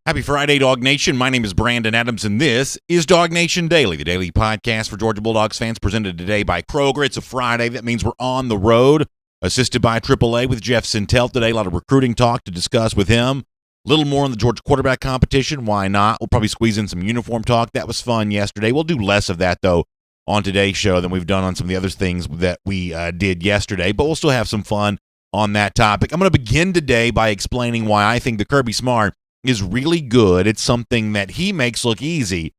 Happy Friday, Dog Nation. My name is Brandon Adams, and this is DawgNation Daily, the daily podcast for Georgia Bulldogs fans, presented today by Kroger. It's a Friday. That means we're on the road, assisted by AAA with Jeff Sintel today. A lot of recruiting talk to discuss with him. A little more on the Georgia quarterback competition. Why not? We'll probably squeeze in some uniform talk. That was fun yesterday. We'll do less of that, though, on today's show than we've done on some of the other things that we did yesterday, but we'll still have some fun on that topic. I'm going to begin today by explaining why I think the Kirby Smart is really good. It's something that he makes look easy,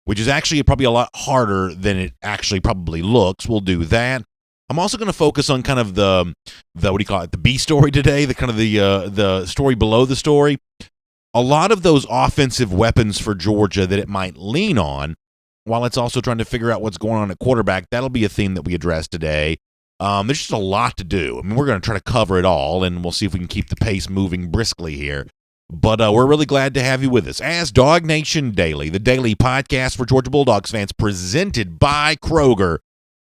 which is actually probably a lot harder than it actually probably looks. We'll do that. I'm also going to focus on kind of the what do you call it, the B story today, the kind of the story below the story. A lot of those offensive weapons for Georgia that it might lean on, while it's also trying to figure out what's going on at quarterback. That'll be a theme that we address today. There's just a lot to do. I mean, we're going to try to cover it all, and we'll see if we can keep the pace moving briskly here. But we're really glad to have you with us as DawgNation Daily, the daily podcast for Georgia Bulldogs fans, presented by Kroger,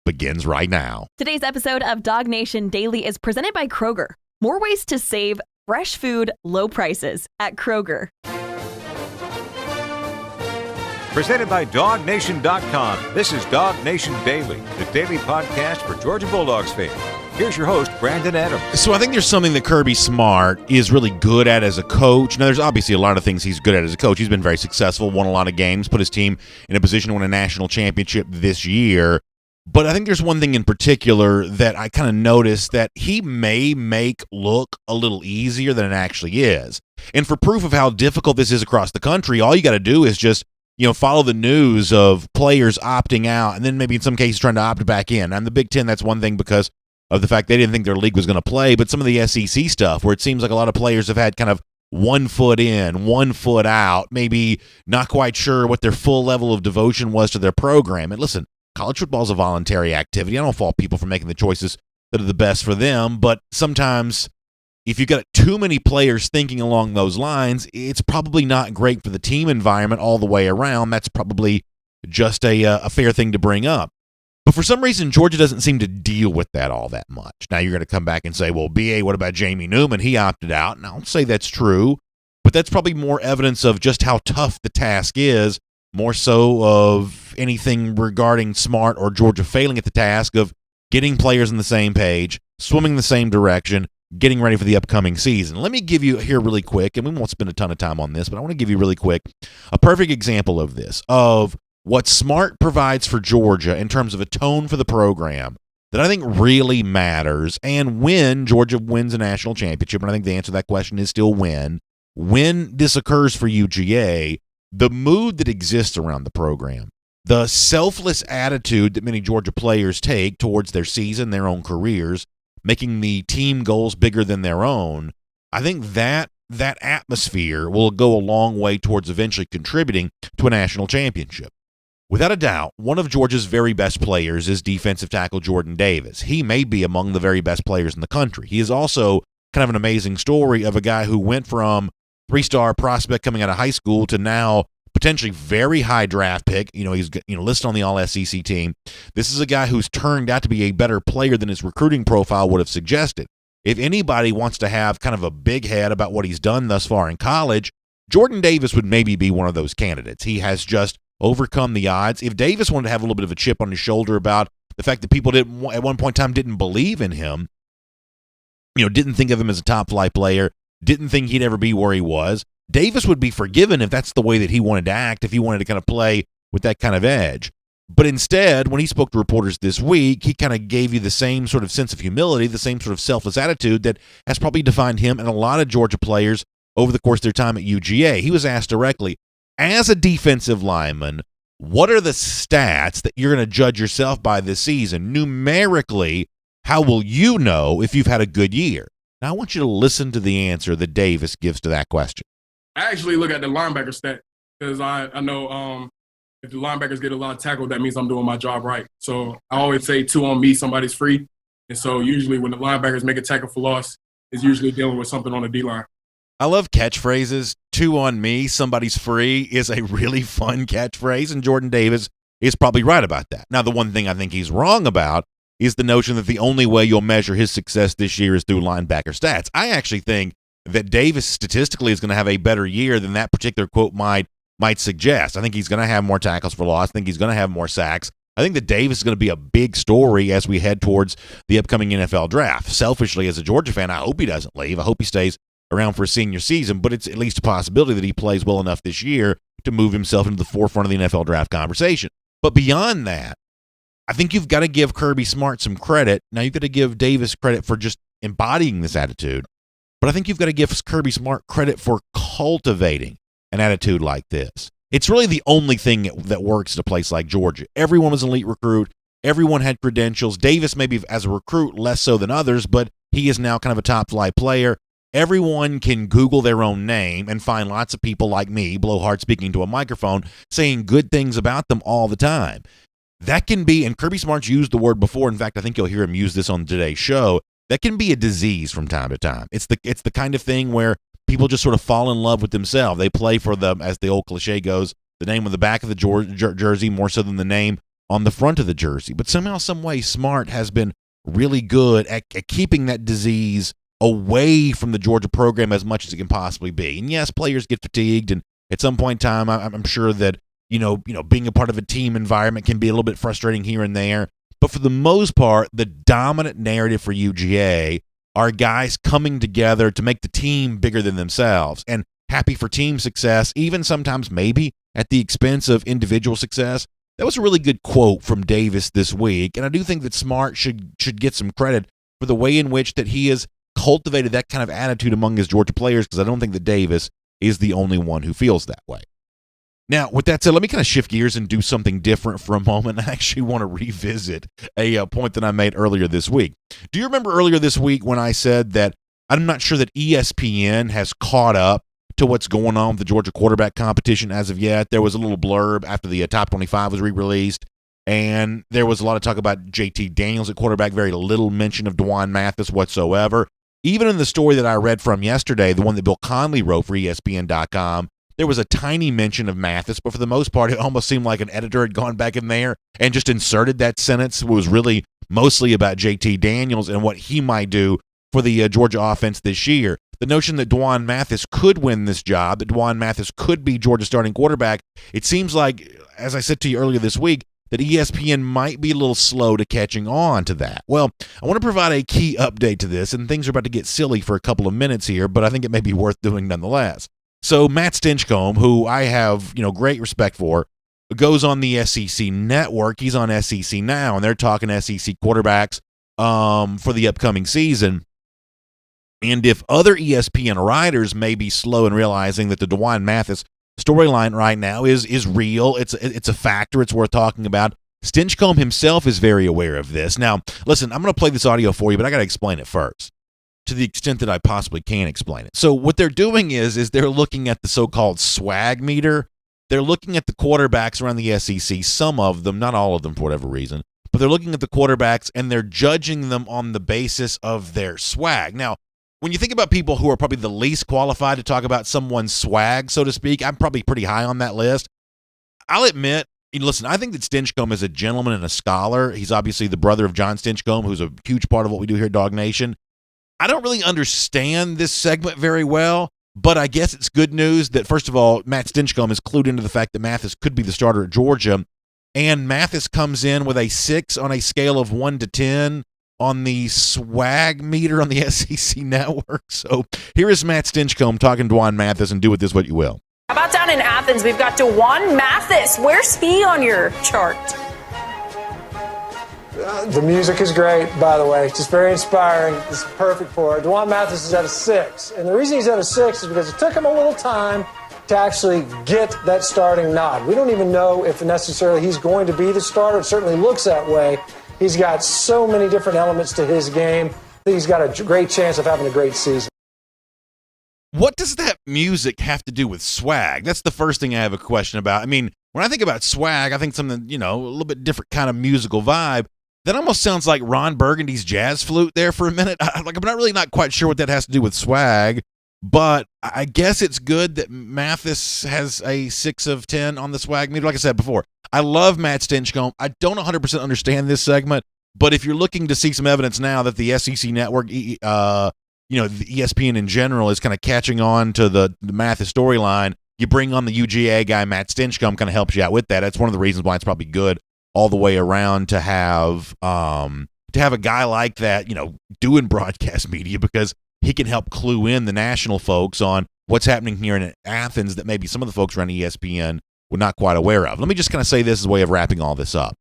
begins right now. Today's episode of DawgNation Daily is presented by Kroger. More ways to save fresh food, low prices at Kroger. Presented by DawgNation.com. This is DawgNation Daily, the daily podcast for Georgia Bulldogs fans. Here's your host, Brandon Adams. So I think there's something that Kirby Smart is really good at as a coach. Now, there's obviously a lot of things he's good at as a coach. He's been very successful, won a lot of games, put his team in a position to win a national championship this year. But I think there's one thing in particular that I kind of noticed that he may make look a little easier than it actually is. And for proof of how difficult this is across the country, all you got to do is just follow the news of players opting out and then maybe in some cases trying to opt back in. And the Big Ten, that's one thing because of the fact they didn't think their league was going to play, but some of the SEC stuff where it seems like a lot of players have had kind of 1 foot in, 1 foot out, maybe not quite sure what their full level of devotion was to their program. And listen, college football is a voluntary activity. I don't fault people for making the choices that are the best for them, but sometimes if you've got too many players thinking along those lines, it's probably not great for the team environment all the way around. That's probably just a fair thing to bring up. But for some reason, Georgia doesn't seem to deal with that all that much. Now, you're going to come back and say, well, BA, what about Jamie Newman? He opted out. And I'll say that's true, but that's probably more evidence of just how tough the task is, more so of anything regarding Smart or Georgia failing at the task of getting players on the same page, swimming the same direction, getting ready for the upcoming season. Let me give you here really quick, and we won't spend a ton of time on this, but I want to give you really quick a perfect example of this, of what Smart provides for Georgia in terms of a tone for the program that I think really matters, and when Georgia wins a national championship, and I think the answer to that question is still when this occurs for UGA, the mood that exists around the program, the selfless attitude that many Georgia players take towards their season, their own careers, making the team goals bigger than their own, I think that atmosphere will go a long way towards eventually contributing to a national championship. Without a doubt, one of Georgia's very best players is defensive tackle Jordan Davis. He may be among the very best players in the country. He is also kind of an amazing story of a guy who went from 3-star prospect coming out of high school to now potentially very high draft pick. He's listed on the All-SEC team. This is a guy who's turned out to be a better player than his recruiting profile would have suggested. If anybody wants to have kind of a big head about what he's done thus far in college, Jordan Davis would maybe be one of those candidates. He has just overcome the odds. If Davis wanted to have a little bit of a chip on his shoulder about the fact that people at one point in time didn't believe in him, didn't think of him as a top-flight player, didn't think he'd ever be where he was, Davis would be forgiven if that's the way that he wanted to act, if he wanted to kind of play with that kind of edge. But instead, when he spoke to reporters this week, he kind of gave you the same sort of sense of humility, the same sort of selfless attitude that has probably defined him and a lot of Georgia players over the course of their time at UGA. He was asked directly, as a defensive lineman, what are the stats that you're going to judge yourself by this season? Numerically, how will you know if you've had a good year? Now, I want you to listen to the answer that Davis gives to that question. I actually look at the linebacker stat because I know if the linebackers get a lot of tackle, that means I'm doing my job right. So I always say 2 on me, somebody's free. And so usually when the linebackers make a tackle for loss, it's usually dealing with something on the D-line. I love catchphrases. 2 on me, somebody's free is a really fun catchphrase, and Jordan Davis is probably right about that. Now, the one thing I think he's wrong about is the notion that the only way you'll measure his success this year is through linebacker stats. I actually think that Davis statistically is going to have a better year than that particular quote might suggest. I think he's going to have more tackles for loss. I think he's going to have more sacks. I think that Davis is going to be a big story as we head towards the upcoming NFL draft. Selfishly, as a Georgia fan, I hope he doesn't leave. I hope he stays around for a senior season, but it's at least a possibility that he plays well enough this year to move himself into the forefront of the NFL draft conversation. But beyond that, I think you've got to give Kirby Smart some credit. Now, you've got to give Davis credit for just embodying this attitude, but I think you've got to give Kirby Smart credit for cultivating an attitude like this. It's really the only thing that works at a place like Georgia. Everyone was an elite recruit. Everyone had credentials. Davis, maybe as a recruit, less so than others, but he is now kind of a top-flight player. Everyone can Google their own name and find lots of people like me, blowhard speaking to a microphone, saying good things about them all the time. That can be, and Kirby Smart's used the word before. In fact, I think you'll hear him use this on today's show. That can be a disease from time to time. It's the kind of thing where people just sort of fall in love with themselves. They play for the, as the old cliche goes, the name on the back of the jersey more so than the name on the front of the jersey. But somehow, some way, Smart has been really good at keeping that disease away from the Georgia program as much as it can possibly be. And yes, players get fatigued, and at some point in time, I'm sure that being a part of a team environment can be a little bit frustrating here and there. But for the most part, the dominant narrative for UGA are guys coming together to make the team bigger than themselves and happy for team success, even sometimes maybe at the expense of individual success. That was a really good quote from Davis this week, and I do think that Smart should get some credit for the way in which that he has cultivated that kind of attitude among his Georgia players, because I don't think that Davis is the only one who feels that way. Now, with that said, let me kind of shift gears and do something different for a moment. I actually want to revisit a point that I made earlier this week. Do you remember earlier this week when I said that I'm not sure that ESPN has caught up to what's going on with the Georgia quarterback competition as of yet? There was a little blurb after the top 25 was re-released, and there was a lot of talk about JT Daniels at quarterback, very little mention of Dwan Mathis whatsoever. Even in the story that I read from yesterday, the one that Bill Conley wrote for ESPN.com, there was a tiny mention of Mathis, but for the most part, it almost seemed like an editor had gone back in there and just inserted that sentence. It was really mostly about JT Daniels and what he might do for the Georgia offense this year. The notion that Dwan Mathis could win this job, that Dwan Mathis could be Georgia's starting quarterback, it seems like, as I said to you earlier this week, that ESPN might be a little slow to catching on to that. Well, I want to provide a key update to this, and things are about to get silly for a couple of minutes here, but I think it may be worth doing nonetheless. So Matt Stinchcomb, who I have great respect for, goes on the SEC network. He's on SEC Now, and they're talking SEC quarterbacks for the upcoming season. And if other ESPN writers may be slow in realizing that the Dwan Mathis storyline right now is real, it's a factor, it's worth talking about, Stinchcomb himself is very aware of this. Now, listen, I'm going to play this audio for you, but I got to explain it first, to the extent that I possibly can explain it. So what they're doing is they're looking at the so-called swag meter. They're looking at the quarterbacks around the SEC, some of them, not all of them for whatever reason, but they're looking at the quarterbacks and they're judging them on the basis of their swag. Now, when you think about people who are probably the least qualified to talk about someone's swag, so to speak, I'm probably pretty high on that list. I'll admit, listen, I think that Stinchcomb is a gentleman and a scholar. He's obviously the brother of John Stinchcomb, who's a huge part of what we do here at DawgNation. I don't really understand this segment very well, but I guess it's good news that, first of all, Matt Stinchcomb is clued into the fact that Mathis could be the starter at Georgia, and Mathis comes in with a 6 on a scale of 1 to 10 on the swag meter on the SEC network. So here is Matt Stinchcomb talking to Dwan Mathis, and do with this what you will. How about down in Athens, we've got Dwan Mathis. Where's he on your chart? The music is great, by the way. It's just very inspiring. It's perfect for it. Dwan Mathis is at a 6. And the reason he's at a 6 is because it took him a little time to actually get that starting nod. We don't even know if necessarily he's going to be the starter. It certainly looks that way. He's got so many different elements to his game. He's got a great chance of having a great season. What does that music have to do with swag? That's the first thing I have a question about. I mean, when I think about swag, I think something, a little bit different kind of musical vibe. That almost sounds like Ron Burgundy's jazz flute there for a minute. I'm not quite sure what that has to do with swag, but I guess it's good that Mathis has a 6 of 10 on the swag meter. Like I said before, I love Matt Stinchcomb. I don't 100% understand this segment, but if you're looking to see some evidence now that the SEC network the ESPN in general is kind of catching on to the Mathis storyline. You bring on the UGA guy, Matt Stinchcomb, kind of helps you out with that. That's one of the reasons why it's probably good all the way around to have a guy like that, doing broadcast media, because he can help clue in the national folks on what's happening here in Athens that maybe some of the folks around ESPN were not quite aware of. Let me just kind of say this as a way of wrapping all this up.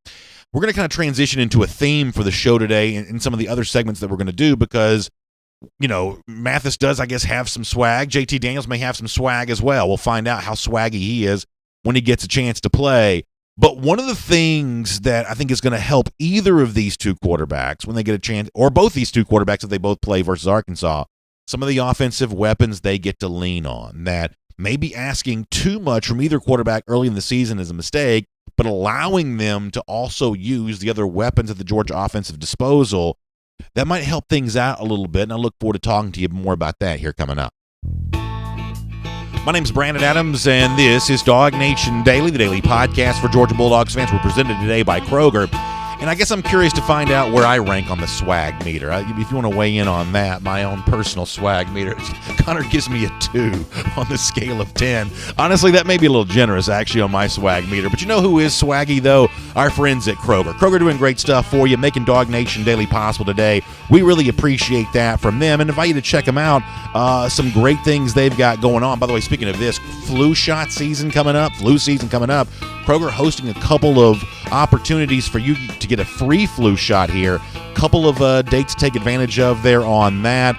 We're going to kind of transition into a theme for the show today and some of the other segments that we're going to do because, Mathis does, I guess, have some swag. JT Daniels may have some swag as well. We'll find out how swaggy he is when he gets a chance to play. But one of the things that I think is going to help either of these two quarterbacks when they get a chance, or both these two quarterbacks if they both play versus Arkansas, some of the offensive weapons they get to lean on, that maybe asking too much from either quarterback early in the season is a mistake, but allowing them to also use the other weapons at the Georgia offensive disposal, that might help things out a little bit, and I look forward to talking to you more about that here coming up. My name's Brandon Adams, and this is DawgNation Daily, the daily podcast for Georgia Bulldogs fans. We're presented today by Kroger. And I guess I'm curious to find out where I rank on the swag meter. If you want to weigh in on that, my own personal swag meter, Connor gives me a 2 on the scale of 10. Honestly, that may be a little generous, actually, on my swag meter. But you know who is swaggy, though? Our friends at Kroger. Kroger doing great stuff for you, making DawgNation Daily possible today. We really appreciate that from them and invite you to check them out. Some great things they've got going on. By the way, speaking of this, flu season coming up. Kroger hosting a couple of opportunities for you to get a free flu shot here. Couple of dates to take advantage of there on that.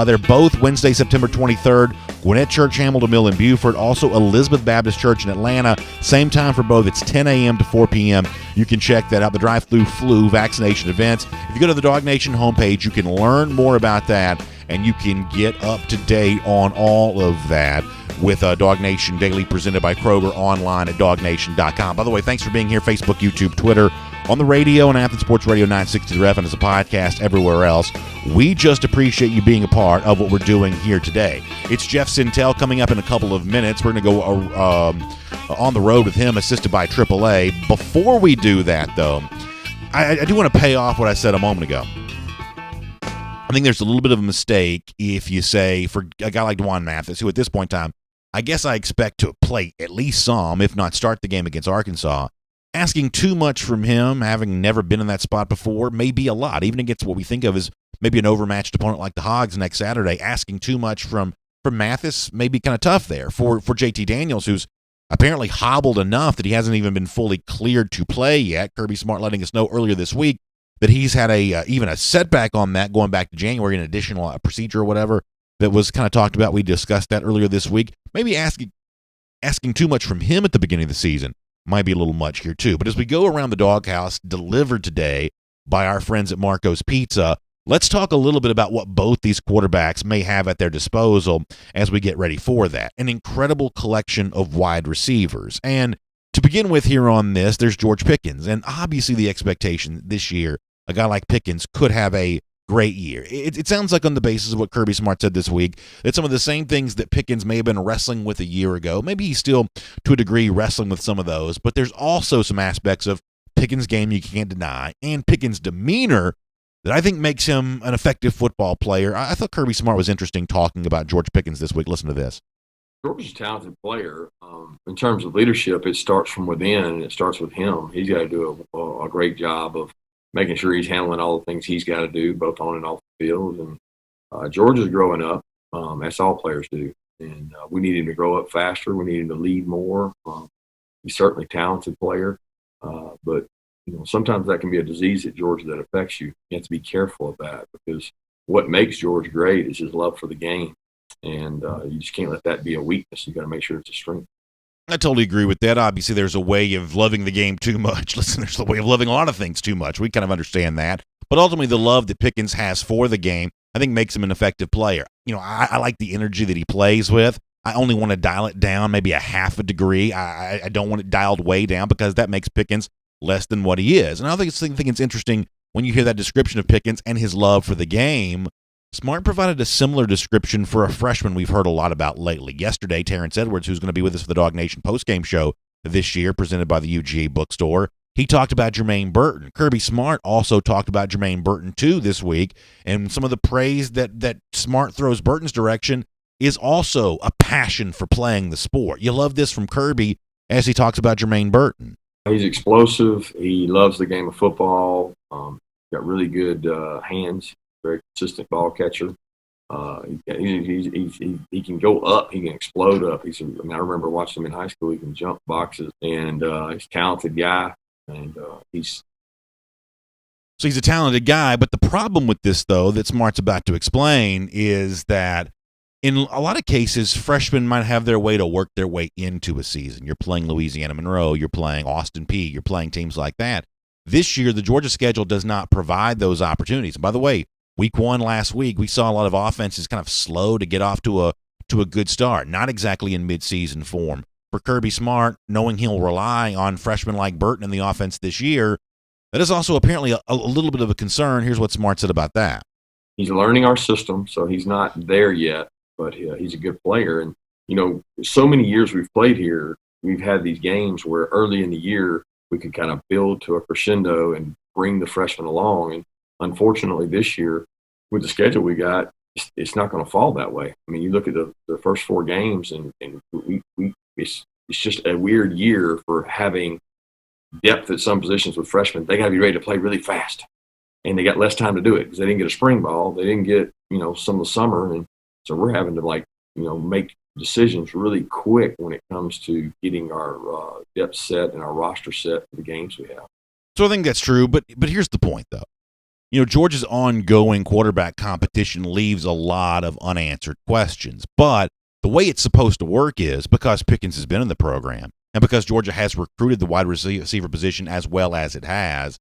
They're both Wednesday, September 23rd. Gwinnett Church, Hamilton Mill in Beaufort. Also Elizabeth Baptist Church in Atlanta. Same time for both. It's 10 a.m. to 4 p.m. You can check that out. The drive-through flu vaccination events. If you go to the DawgNation homepage, you can learn more about that, and you can get up to date on all of that with DawgNation Daily presented by Kroger online at DawgNation.com. By the way, thanks for being here. Facebook, YouTube, Twitter, on the radio and Athens Sports Radio 960 The Ref, and as a podcast everywhere else. We just appreciate you being a part of what we're doing here today. It's Jeff Sintel coming up in a couple of minutes. We're going to go on the road with him, assisted by AAA. Before we do that, though, I do want to pay off what I said a moment ago. I think there's a little bit of a mistake if you say, for a guy like Dwan Mathis, who at this point in time, I guess I expect to play at least some, if not start the game against Arkansas. Asking too much from him, having never been in that spot before, may be a lot, even against what we think of as maybe an overmatched opponent like the Hogs next Saturday. Asking too much from Mathis may be kind of tough there. For JT Daniels, who's apparently hobbled enough that he hasn't even been fully cleared to play yet. Kirby Smart letting us know earlier this week that he's had even a setback on that going back to January, an additional procedure or whatever that was kind of talked about. We discussed that earlier this week. Maybe asking too much from him at the beginning of the season might be a little much here too. But as we go around the doghouse, delivered today by our friends at Marco's Pizza, let's talk a little bit about what both these quarterbacks may have at their disposal as we get ready for that. An incredible collection of wide receivers. And to begin with here on this, there's George Pickens. And obviously the expectation this year, a guy like Pickens could have a great year. It sounds like, on the basis of what Kirby Smart said this week, that some of the same things that Pickens may have been wrestling with a year ago, maybe he's still, to a degree, wrestling with some of those, but there's also some aspects of Pickens' game you can't deny, and Pickens' demeanor that I think makes him an effective football player. I thought Kirby Smart was interesting talking about George Pickens this week. Listen to this. George is a talented player. In terms of leadership, it starts from within, and it starts with him. He's got to do a great job of making sure he's handling all the things he's got to do, both on and off the field. And George is growing up, as all players do. And we need him to grow up faster. We need him to lead more. He's certainly a talented player. But, sometimes that can be a disease at Georgia that affects you. You have to be careful of that, because what makes George great is his love for the game. And you just can't let that be a weakness. You got to make sure it's a strength. I totally agree with that. Obviously, there's a way of loving the game too much. Listen, there's a way of loving a lot of things too much. We kind of understand that. But ultimately, the love that Pickens has for the game, I think, makes him an effective player. I like the energy that he plays with. I only want to dial it down maybe a half a degree. I don't want it dialed way down, because that makes Pickens less than what he is. And I think it's interesting when you hear that description of Pickens and his love for the game. Smart provided a similar description for a freshman we've heard a lot about lately. Yesterday, Terrence Edwards, who's going to be with us for the DawgNation postgame show this year, presented by the UGA bookstore, He talked about Jermaine Burton. Kirby Smart also talked about Jermaine Burton too this week, and some of the praise that Smart throws Burton's direction is also a passion for playing the sport. You love this from Kirby as he talks about Jermaine Burton. He's explosive. He loves the game of football. Got really good hands. Very consistent ball catcher. He can go up. He can explode up. I remember watching him in high school. He can jump boxes, and he's a talented guy. And he's a talented guy. But the problem with this, though, that Smart's about to explain is that in a lot of cases, freshmen might have their way to work their way into a season. You're playing Louisiana Monroe. You're playing Austin Peay. You're playing teams like that. This year, the Georgia schedule does not provide those opportunities. And by the way, week 1 last week, we saw a lot of offenses kind of slow to get off to a good start, not exactly in midseason form. For Kirby Smart, knowing he'll rely on freshmen like Burton in the offense this year, that is also apparently a little bit of a concern. Here's what Smart said about that. He's learning our system, so he's not there yet, but he's a good player. And, so many years we've played here, we've had these games where early in the year we could kind of build to a crescendo and bring the freshmen along. And unfortunately this year, with the schedule we got, it's not going to fall that way. I mean, you look at the first 4 games, and it's just a weird year for having depth at some positions with freshmen. They got to be ready to play really fast, and they got less time to do it because they didn't get a spring ball. They didn't get some of the summer, and so we're having to make decisions really quick when it comes to getting our depth set and our roster set for the games we have. So I think that's true, but here's the point, though. Georgia's ongoing quarterback competition leaves a lot of unanswered questions. But the way it's supposed to work is because Pickens has been in the program and because Georgia has recruited the wide receiver position as well as it has,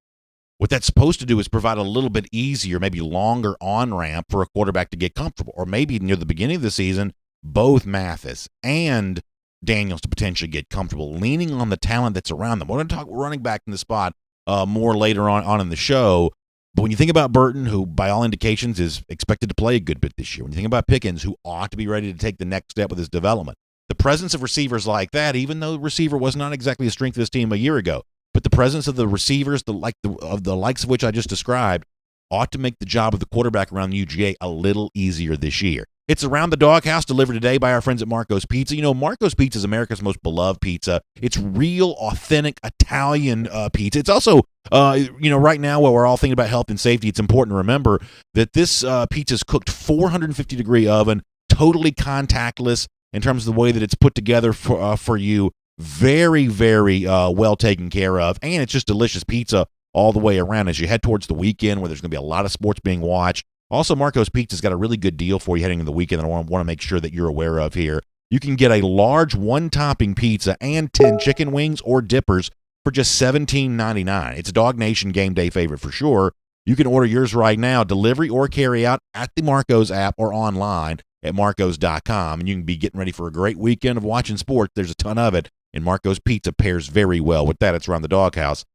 what that's supposed to do is provide a little bit easier, maybe longer on-ramp for a quarterback to get comfortable. Or maybe near the beginning of the season, both Mathis and Daniels to potentially get comfortable, leaning on the talent that's around them. We're going to talk running back in the spot more later on in the show. But when you think about Burton, who by all indications is expected to play a good bit this year, when you think about Pickens, who ought to be ready to take the next step with his development, the presence of receivers like that, even though the receiver was not exactly the strength of this team a year ago, but the presence of the receivers, the likes of which I just described, ought to make the job of the quarterback around UGA a little easier this year. It's Around the Doghouse, delivered today by our friends at Marco's Pizza. Marco's Pizza is America's most beloved pizza. It's real, authentic Italian pizza. It's also, right now while we're all thinking about health and safety, it's important to remember that this pizza is cooked 450-degree oven, totally contactless in terms of the way that it's put together for you. Very, very well taken care of, and it's just delicious pizza all the way around as you head towards the weekend where there's going to be a lot of sports being watched. Also, Marco's Pizza's got a really good deal for you heading into the weekend that I want to make sure that you're aware of here. You can get a large one-topping pizza and 10 chicken wings or dippers for just $17.99. It's a DawgNation game day favorite for sure. You can order yours right now, delivery or carry out at the Marco's app or online at marcos.com. And you can be getting ready for a great weekend of watching sports. There's a ton of it, and Marco's Pizza pairs very well with that. It's Around the Doghouse.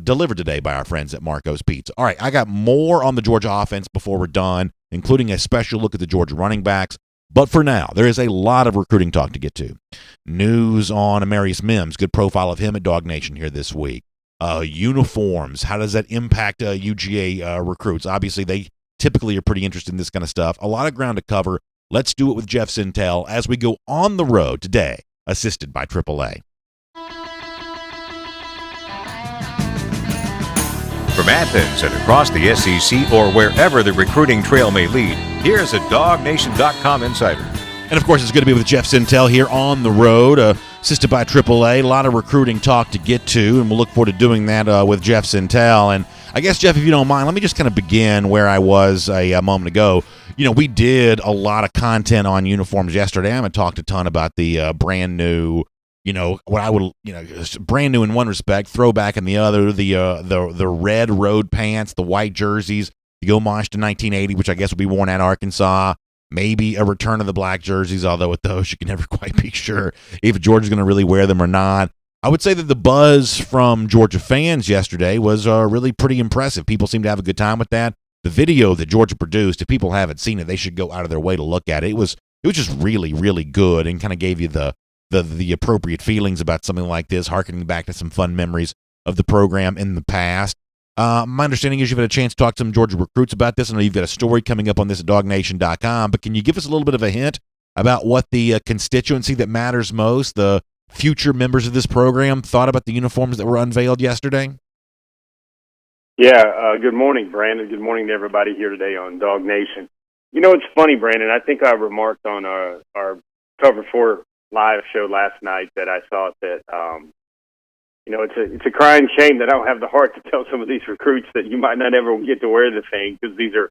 Delivered today by our friends at Marco's Pizza. All right, I got more on the Georgia offense before we're done, including a special look at the Georgia running backs. But for now, there is a lot of recruiting talk to get to. News on Amarius Mims, good profile of him at DawgNation here this week. Uniforms, how does that impact UGA recruits? Obviously, they typically are pretty interested in this kind of stuff. A lot of ground to cover. Let's do it with Jeff Sintel as we go on the road today, assisted by AAA. From Athens and across the SEC or wherever the recruiting trail may lead, here's a DawgNation.com insider. And, of course, it's good to be with Jeff Sintel here on the road, assisted by AAA. A lot of recruiting talk to get to, and we'll look forward to doing that with Jeff Sintel. And I guess, Jeff, if you don't mind, let me just kind of begin where I was a moment ago. We did a lot of content on uniforms yesterday. I haven't talked a ton about the brand new, what I would, brand new in one respect, throwback in the other, the red road pants, the white jerseys, the homage to 1980, which I guess will be worn at Arkansas, maybe a return of the black jerseys, although with those you can never quite be sure if Georgia's going to really wear them or not. I would say that the buzz from Georgia fans yesterday was really pretty impressive. People seemed to have a good time with that. The video that Georgia produced, if people haven't seen it, they should go out of their way to look at it. It was just really, really good and kind of gave you the appropriate feelings about something like this, harkening back to some fun memories of the program in the past. My understanding is you've had a chance to talk to some Georgia recruits about this. I know you've got a story coming up on this at DawgNation.com, but can you give us a little bit of a hint about what the constituency that matters most, the future members of this program, thought about the uniforms that were unveiled yesterday? Yeah, good morning, Brandon. Good morning to everybody here today on Dog Nation. You know, it's funny, Brandon. I think I remarked on our Cover 4 live show last night that I thought that, it's a crying shame that I don't have the heart to tell some of these recruits that you might not ever get to wear the thing, because these are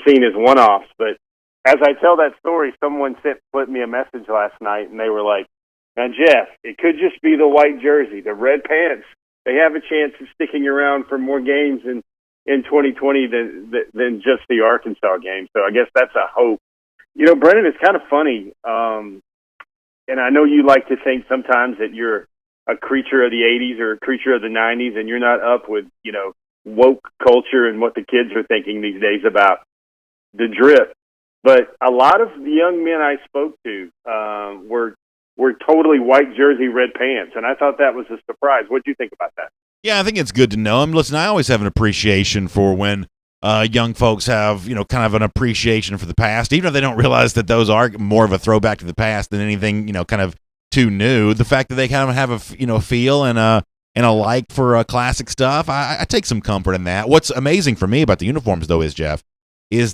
seen as one-offs. But as I tell that story, someone put me a message last night, and they were like, "Now, Jeff, it could just be the white jersey, the red pants. They have a chance of sticking around for more games in 2020 than just the Arkansas game." So I guess that's a hope. You know, Brennan, it's kind of funny, and I know you like to think sometimes that you're a creature of the 80s or a creature of the 90s, and you're not up with, woke culture and what the kids are thinking these days about the drip. But a lot of the young men I spoke to were totally white jersey, red pants, and I thought that was a surprise. What do you think about that? Yeah, I think it's good to know. Listen, I always have an appreciation for when young folks have, kind of an appreciation for the past, even if they don't realize that those are more of a throwback to the past than anything, kind of too new. The fact that they kind of have a feel and a like for classic stuff, I take some comfort in that. What's amazing for me about the uniforms, though, is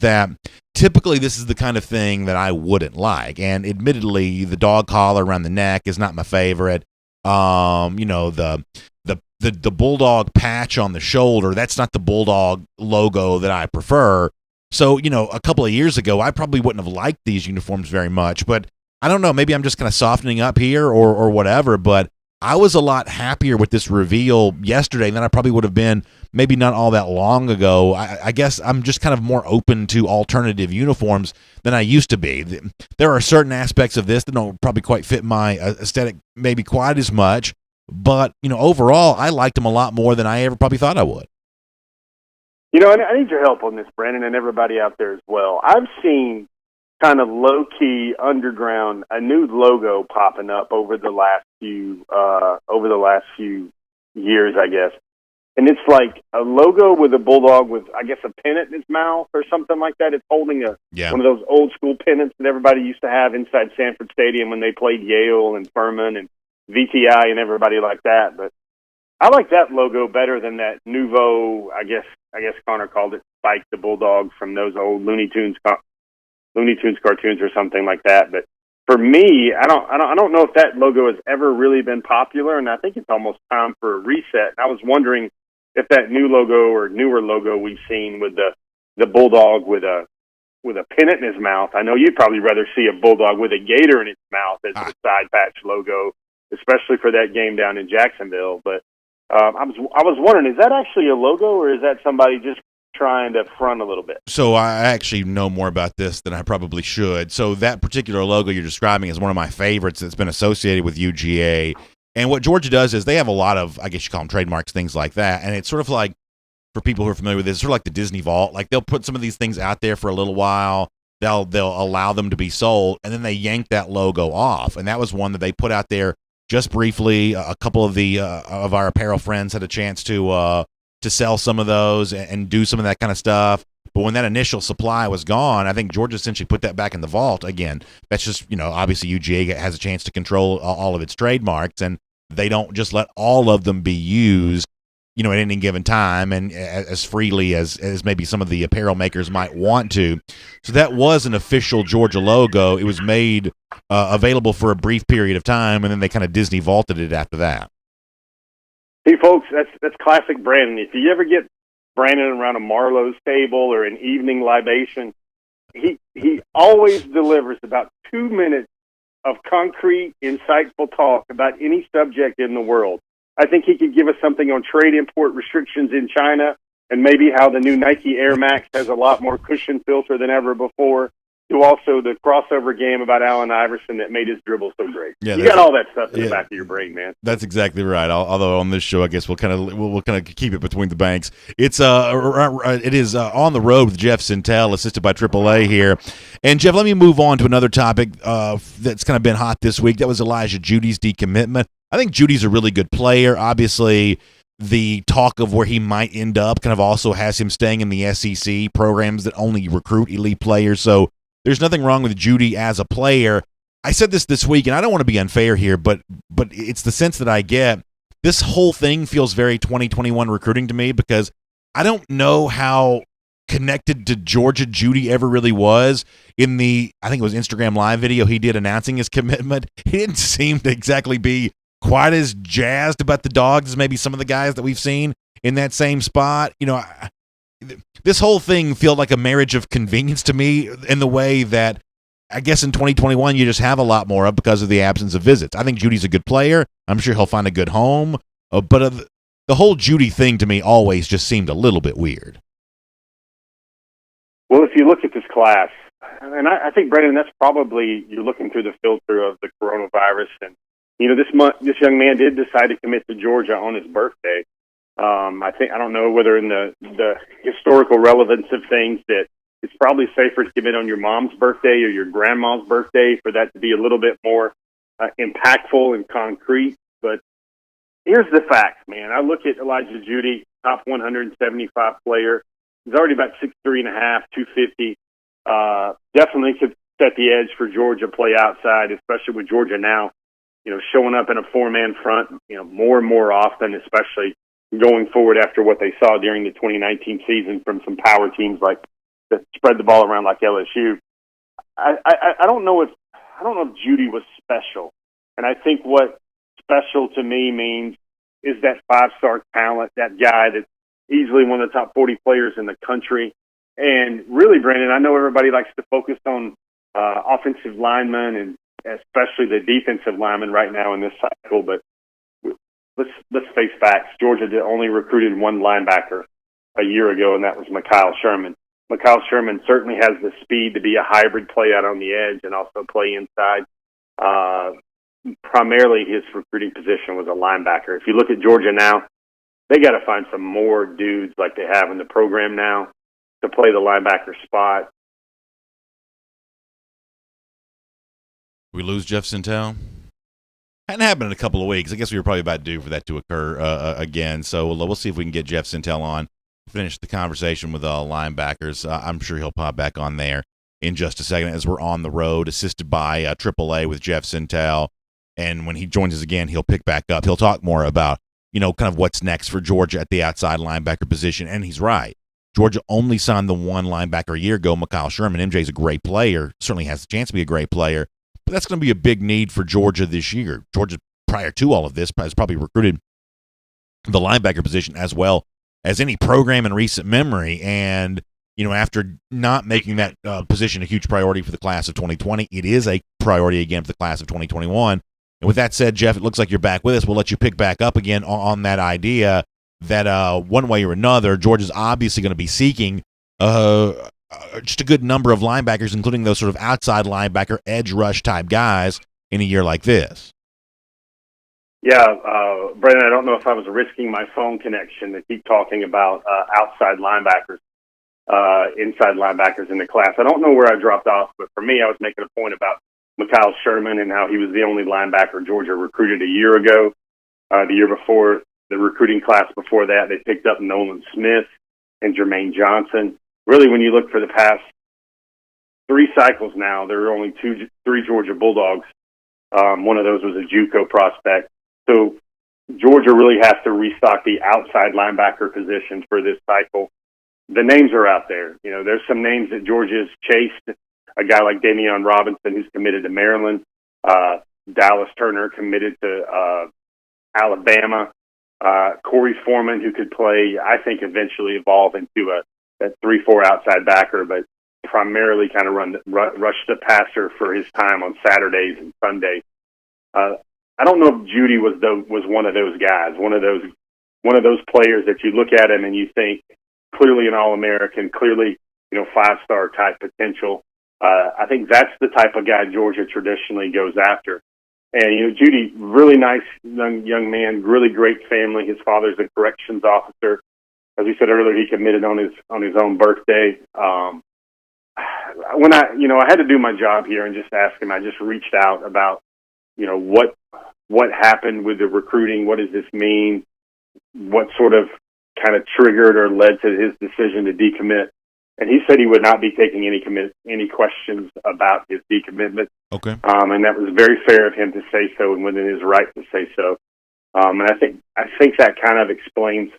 that typically this is the kind of thing that I wouldn't like. And admittedly, the dog collar around the neck is not my favorite. The bulldog patch on the shoulder, that's not the bulldog logo that I prefer. So, a couple of years ago, I probably wouldn't have liked these uniforms very much, but I don't know, maybe I'm just kind of softening up here or whatever, but I was a lot happier with this reveal yesterday than I probably would have been maybe not all that long ago. I guess I'm just kind of more open to alternative uniforms than I used to be. There are certain aspects of this that don't probably quite fit my aesthetic maybe quite as much, but, overall, I liked them a lot more than I ever probably thought I would. I need your help on this, Brandon, and everybody out there as well. I've seen kind of low-key underground a new logo popping up over the last few years, I guess. And it's like a logo with a bulldog with, I guess, a pennant in its mouth or something like that. It's holding one of those old-school pennants that everybody used to have inside Sanford Stadium when they played Yale and Furman and VTI and everybody like that. But I like that logo better than that nouveau, I guess Connor called it Spike the Bulldog from those old Looney Tunes cartoons or something like that. But for me, I don't know if that logo has ever really been popular, and I think it's almost time for a reset. And I was wondering if that new logo or newer logo we've seen with the bulldog with a pennant in his mouth. I know you'd probably rather see a bulldog with a gator in its mouth as a side patch logo, especially for that game down in Jacksonville. But I was wondering, is that actually a logo, or is that somebody just trying to front a little bit? So I actually know more about this than I probably should. So that particular logo you're describing is one of my favorites that's been associated with UGA. And what Georgia does is they have a lot of, I guess you call them trademarks, things like that. And it's sort of like, for people who are familiar with this, it's sort of like the Disney Vault. Like they'll put some of these things out there for a little while. They'll allow them to be sold, and then they yank that logo off. And that was one that they put out there just briefly. A couple of the of our apparel friends had a chance to sell some of those and do some of that kind of stuff. But when that initial supply was gone, I think Georgia essentially put that back in the vault again. That's just, obviously UGA has a chance to control all of its trademarks, and they don't just let all of them be used, at any given time and as freely as maybe some of the apparel makers might want to. So that was an official Georgia logo. It was made available for a brief period of time, and then they kind of Disney vaulted it after that. Hey, folks, that's classic Brandon. If you ever get Brandon around a Marlowe's table or an evening libation, he always delivers about 2 minutes of concrete, insightful talk about any subject in the world. I think he could give us something on trade import restrictions in China and maybe how the new Nike Air Max has a lot more cushion filter than ever before, to also the crossover game about Allen Iverson that made his dribble so great. Yeah, you got all that stuff in the back of your brain, man. That's exactly right. Although on this show, I guess we'll kind of keep it between the banks. It is On the Road with Jeff Sintel, assisted by AAA here. And Jeff, let me move on to another topic that's kind of been hot this week. That was Elijah Judy's decommitment. I think Judy's a really good player. Obviously, the talk of where he might end up kind of also has him staying in the SEC programs that only recruit elite players. So there's nothing wrong with Judy as a player. I said this week, and I don't want to be unfair here, but it's the sense that I get. This whole thing feels very 2021 recruiting to me because I don't know how connected to Georgia Judy ever really was. In the, I think it was Instagram Live video he did announcing his commitment, he didn't seem to exactly be quite as jazzed about the Dogs as maybe some of the guys that we've seen in that same spot. You know, this whole thing felt like a marriage of convenience to me in the way that I guess in 2021 you just have a lot more of because of the absence of visits. I think Judy's a good player. I'm sure he'll find a good home. But the whole Judy thing to me always just seemed a little bit weird. Well, if you look at this class, and I think, Brandon, that's probably, you're looking through the filter of the coronavirus. And, you know, this young man did decide to commit to Georgia on his birthday. I don't know whether in the historical relevance of things that it's probably safer to commit on your mom's birthday or your grandma's birthday for that to be a little bit more impactful and concrete. But here's the facts, man. I look at Elijah Judy, top 175 player. He's already about 6'3.5", 250. Definitely could set the edge for Georgia play outside, especially with Georgia now, you know, showing up in a four-man front, you know, more and more often, especially going forward after what they saw during the 2019 season from some power teams like that spread the ball around like LSU. I don't know if Judy was special, and I think what special to me means is that five-star talent, that guy that's easily one of the top 40 players in the country. And really, Brandon, I know everybody likes to focus on offensive linemen and especially the defensive linemen right now in this cycle, but let's face facts. Georgia only recruited one linebacker a year ago, and that was Mikhail Sherman. Mikhail Sherman certainly has the speed to be a hybrid play out on the edge and also play inside. Primarily his recruiting position was a linebacker. If you look at Georgia now, they got to find some more dudes like they have in the program now to play the linebacker spot. We lose Jeff Sintel? Hadn't happened in a couple of weeks. I guess we were probably about due for that to occur again. So we'll see if we can get Jeff Sintel on, finish the conversation with linebackers. I'm sure he'll pop back on there in just a second as we're on the road, assisted by AAA with Jeff Sintel. And when he joins us again, he'll pick back up. He'll talk more about, you know, kind of what's next for Georgia at the outside linebacker position. And he's right. Georgia only signed the one linebacker a year ago, Mikhail Sherman. MJ's a great player, certainly has a chance to be a great player. But that's going to be a big need for Georgia this year. Georgia, prior to all of this, has probably recruited the linebacker position as well as any program in recent memory. And, you know, after not making that position a huge priority for the class of 2020, it is a priority again for the class of 2021. And with that said, Jeff, it looks like you're back with us. We'll let you pick back up again on that idea that one way or another, Georgia's obviously going to be seeking just a good number of linebackers, including those sort of outside linebacker, edge rush type guys in a year like this. Yeah, Brandon, I don't know if I was risking my phone connection to keep talking about outside linebackers, inside linebackers in the class. I don't know where I dropped off, but for me, I was making a point about Mikhail Sherman and how he was the only linebacker Georgia recruited a year ago. The year before, the recruiting class before that, they picked up Nolan Smith and Jermaine Johnson. Really, when you look for the past 3 cycles now, there are only 3 Georgia Bulldogs. One of those was a JUCO prospect. So Georgia really has to restock the outside linebacker position for this cycle. The names are out there. You know, there's some names that Georgia's chased. A guy like Damian Robinson, who's committed to Maryland. Dallas Turner committed to Alabama. Corey Foreman, who could play, I think, eventually evolve into a 3-4 outside backer, but primarily kind of rush the passer for his time on Saturdays and Sundays. I don't know if Judy was one of those guys, one of those players that you look at him and you think clearly an All-American, clearly, you know, 5-star type potential. I think that's the type of guy Georgia traditionally goes after. And, you know, Judy, really nice young man, really great family. His father's a corrections officer. As we said earlier, he committed on his own birthday. When I had to do my job here and just ask him, I just reached out about, you know, what happened with the recruiting. What does this mean? what sort of kind of triggered or led to his decision to decommit. And he said he would not be taking any questions about his decommitment. Okay. And that was very fair of him to say so and within his right to say so. And I think that kind of explains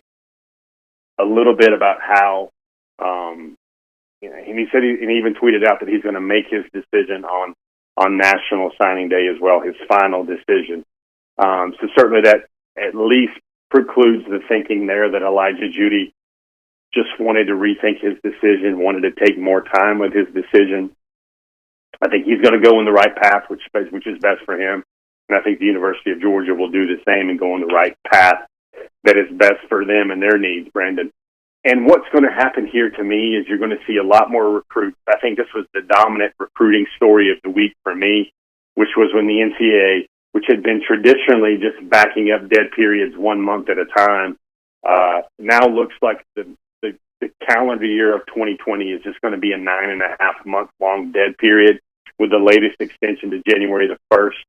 a little bit about how, and he said and he even tweeted out that he's going to make his decision on National Signing Day as well, his final decision. So certainly that at least precludes the thinking there that Elijah Judy just wanted to rethink his decision, wanted to take more time with his decision. I think he's going to go in the right path, which is best for him. And I think the University of Georgia will do the same and go in the right path that is best for them and their needs, Brandon. And what's going to happen here to me is you're going to see a lot more recruits. I think this was the dominant recruiting story of the week for me, which was when the NCAA, which had been traditionally just backing up dead periods 1 month at a time, now looks like the calendar year of 2020 is just going to be a 9.5-month long dead period with the latest extension to January the 1st.